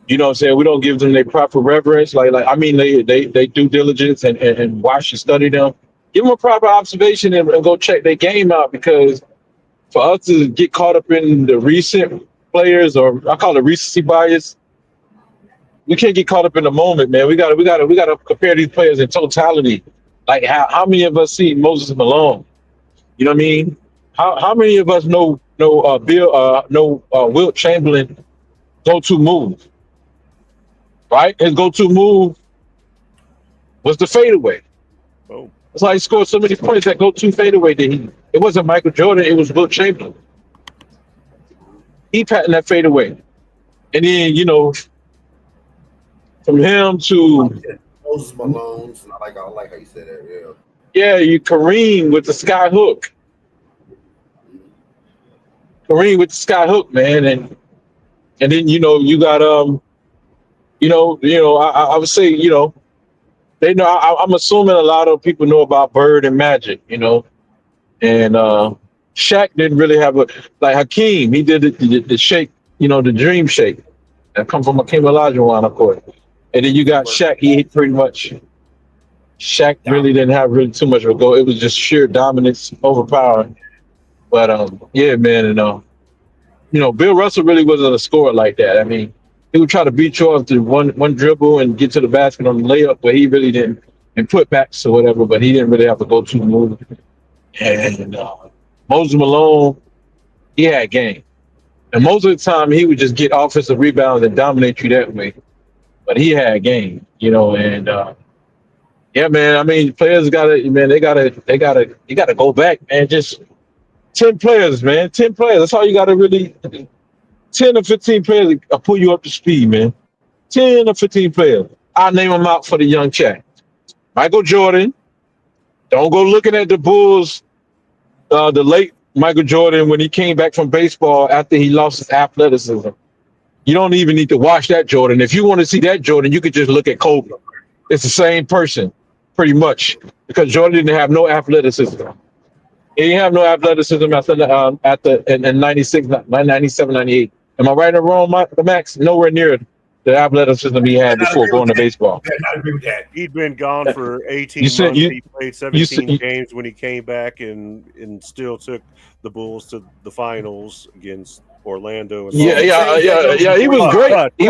you know what I'm saying, we don't give them their proper reverence, they due diligence and watch and study them. Give them a proper observation and go check their game out, because for us to get caught up in the recent players, or I call it recency bias, we can't get caught up in the moment, man. We gotta compare these players in totality. Like how many of us see Moses Malone? You know what I mean? How many of us know Wilt Chamberlain go-to move? Right? His go-to move was the fadeaway. Oh. That's why he scored so many points. That go-to fadeaway it wasn't Michael Jordan, it was Wilt Chamberlain. He patting that fadeaway. And then, from him to Moses Malone, I like how you said that, yeah. Yeah, you Kareem with the sky hook. Kareem with the sky hook, man, and then you got I would say they know. I'm assuming a lot of people know about Bird and Magic, and Shaq didn't really have like Hakeem. He did the shake, the dream shake that come from Hakeem Olajuwon, of course, and then you got Shaq. He pretty much. Shaq really didn't have really too much of a go. It was just sheer dominance, overpowering. But yeah, man, and Bill Russell really wasn't a scorer like that. I mean, he would try to beat you off to one dribble and get to the basket on the layup, but he really didn't, and put backs or whatever. But he didn't really have to go to move. And Moses Malone, he had game, and most of the time he would just get offensive rebounds and dominate you that way. But he had game, and. Yeah, man. I mean, players gotta go back, man. Just 10 players, man. 10 players. That's all you gotta really. 10 or 15 players will pull you up to speed, man. 10 or 15 players. I'll name them out for the young chat. Michael Jordan. Don't go looking at the Bulls. The late Michael Jordan when he came back from baseball after he lost his athleticism. You don't even need to watch that Jordan. If you want to see that Jordan, you could just look at Kobe. It's the same person, pretty much, because Jordan didn't have no athleticism. He didn't have no athleticism in 96, 97, 98. Am I right or wrong, Max? Nowhere near the athleticism he had before going to baseball. He'd been gone for 18 months. He played 17 games when he came back and still took the Bulls to the finals against Orlando. Yeah. He was great. He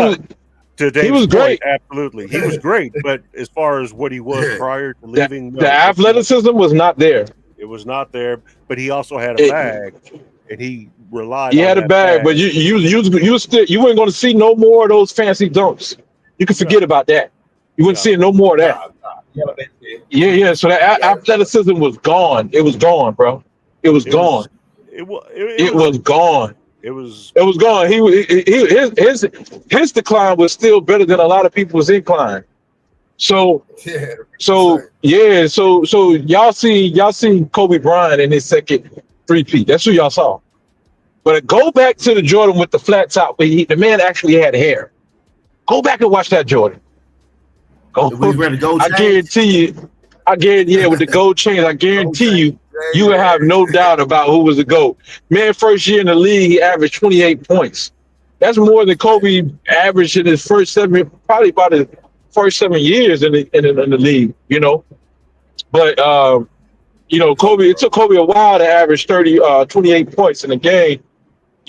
was great. Absolutely. He was great. But as far as what he was prior to leaving, the athleticism was not there. It was not there, but he also had a bag, and he relied. He had a bag, but you weren't going to see no more of those fancy dunks. You can forget about that. You wouldn't see no more of that. Yeah. So that athleticism was gone. It was gone, bro. It was gone. It was gone. It was gone. His decline was still better than a lot of people's incline. So y'all seen Kobe Bryant in his second three-peat. That's who y'all saw. But go back to the Jordan with the flat top. The man actually had hair. Go back and watch that Jordan. I guarantee you, with the gold chains, I guarantee you would have no doubt about who was the GOAT. Man, first year in the league, he averaged 28 points. That's more than Kobe averaged in his first probably about his first 7 years in the league, But, Kobe, it took Kobe a while to average 28 points in a game,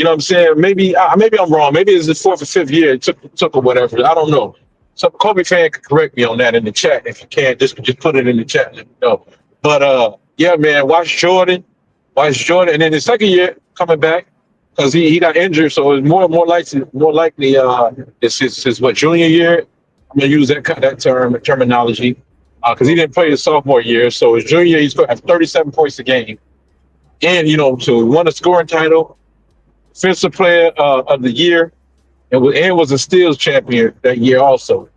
You know what I'm saying? Maybe I'm wrong. Maybe it's the 4th or 5th year it took or whatever. I don't know. Some Kobe fan can correct me on that in the chat if you can. Just put it in the chat. Let me know. But yeah, man, watch Jordan, and then the second year coming back because he got injured, so it's more likely it's his what junior year. I'm gonna use that terminology because he didn't play his sophomore year, so his junior year he's going to have 37 points a game, and so won a scoring title, defensive player of the year, and was a steals champion that year also.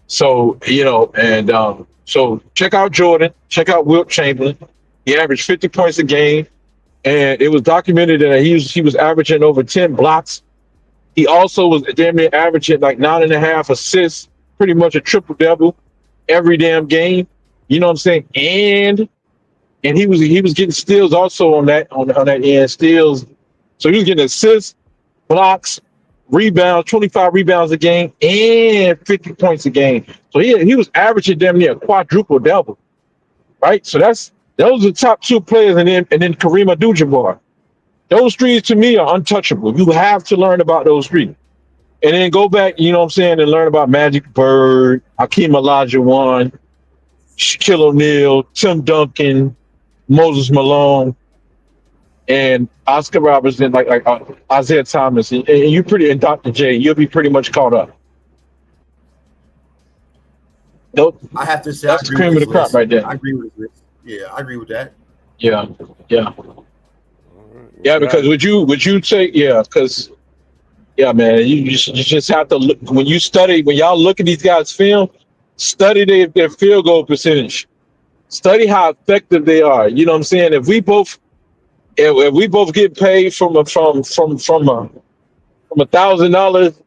So so check out Jordan, check out Wilt Chamberlain. He averaged 50 points a game, and it was documented that he was averaging over 10 blocks. He also was damn near averaging like 9.5 assists, pretty much a triple double every damn game. You know what I'm saying? And he was getting steals also on that end, steals. So he was getting assists, blocks, rebounds, 25 rebounds a game, and 50 points a game. So he was averaging damn near a quadruple double, right? So those are the top 2 players, and then Kareem Abdul-Jabbar. Those 3 to me are untouchable. You have to learn about those 3, and then go back, you know what I'm saying, and learn about Magic Bird, Hakeem Olajuwon, Shaquille O'Neal, Tim Duncan, Moses Malone, and Oscar Robertson, like Isaiah Thomas, and Dr. J, you'll be pretty much caught up. I have to say that's the cream of the crop right there. I agree with this. Yeah, I agree with that. Yeah. Yeah, because would you take because man, you just have to look when y'all look at these guys' film, study their field goal percentage, study how effective they are. You know what I'm saying? If we both get paid from $1,000,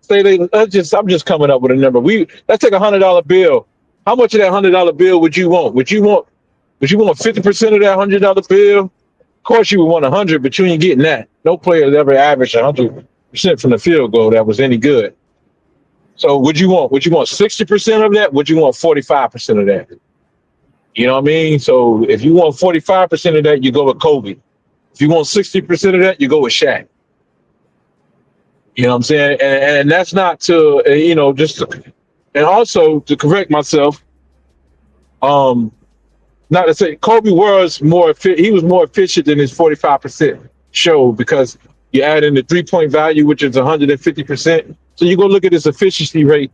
say I'm just coming up with a number. Let's take $100 bill. How much of that $100 bill would you want? Would you want 50% of that $100 bill? Of course you would want 100, but you ain't getting that. No player has ever averaged 100% from the field goal that was any good. So would you want 60% of that? Would you want 45% of that? You know what I mean? So if you want 45% of that, you go with Kobe. If you want 60% of that, you go with Shaq. You know what I'm saying? And that's not to and also to correct myself. Not to say Kobe was more efficient than his 45% show because you add in the 3-point value, which is 150%. So you go look at his efficiency rate,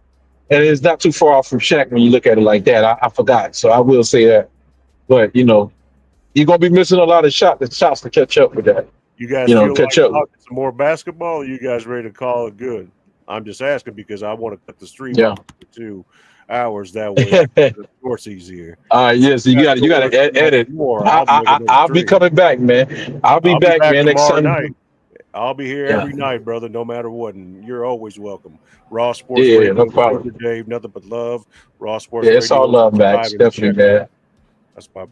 and it's not too far off from Shaq when you look at it like that. I forgot, so I will say that. But you're gonna be missing a lot of shots to catch up with that. You guys feel like talking some more basketball? Or you guys ready to call it good? I'm just asking because I want to cut the stream off for 2 hours. That way, the sports easier. All right, yes, you got to edit more. I'll be coming back, man. I'll be back, man. Next Sunday night. I'll be here every night, brother. No matter what, and you're always welcome. Raw Sports Radio, no problem. Dave, nothing but love. Raw Sports. Yeah, it's all love, Max. Definitely, man. That's my.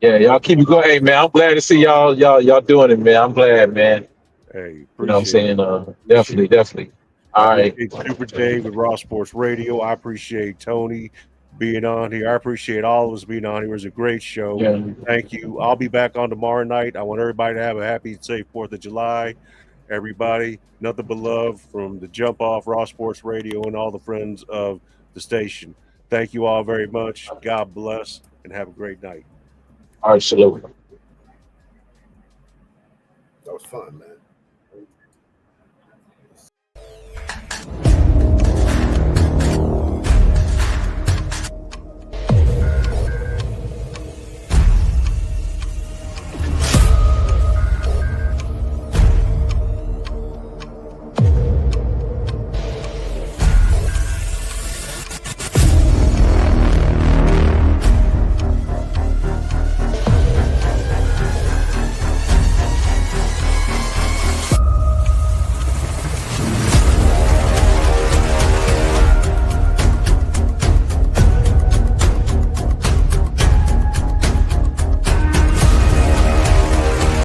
Yeah, y'all keep it going. Hey, man, I'm glad to see y'all doing it, man. I'm glad, man. Hey, you know what I'm saying? Definitely. All right. Super Dave with Raw Sports Radio. I appreciate Tony being on here. I appreciate all of us being on here. It was a great show. Yeah. Thank you. I'll be back on tomorrow night. I want everybody to have a happy and safe 4th of July. Everybody, nothing but love from the Jump Off Raw Sports Radio and all the friends of the station. Thank you all very much. God bless and have a great night. All right, salute. That was fun, man.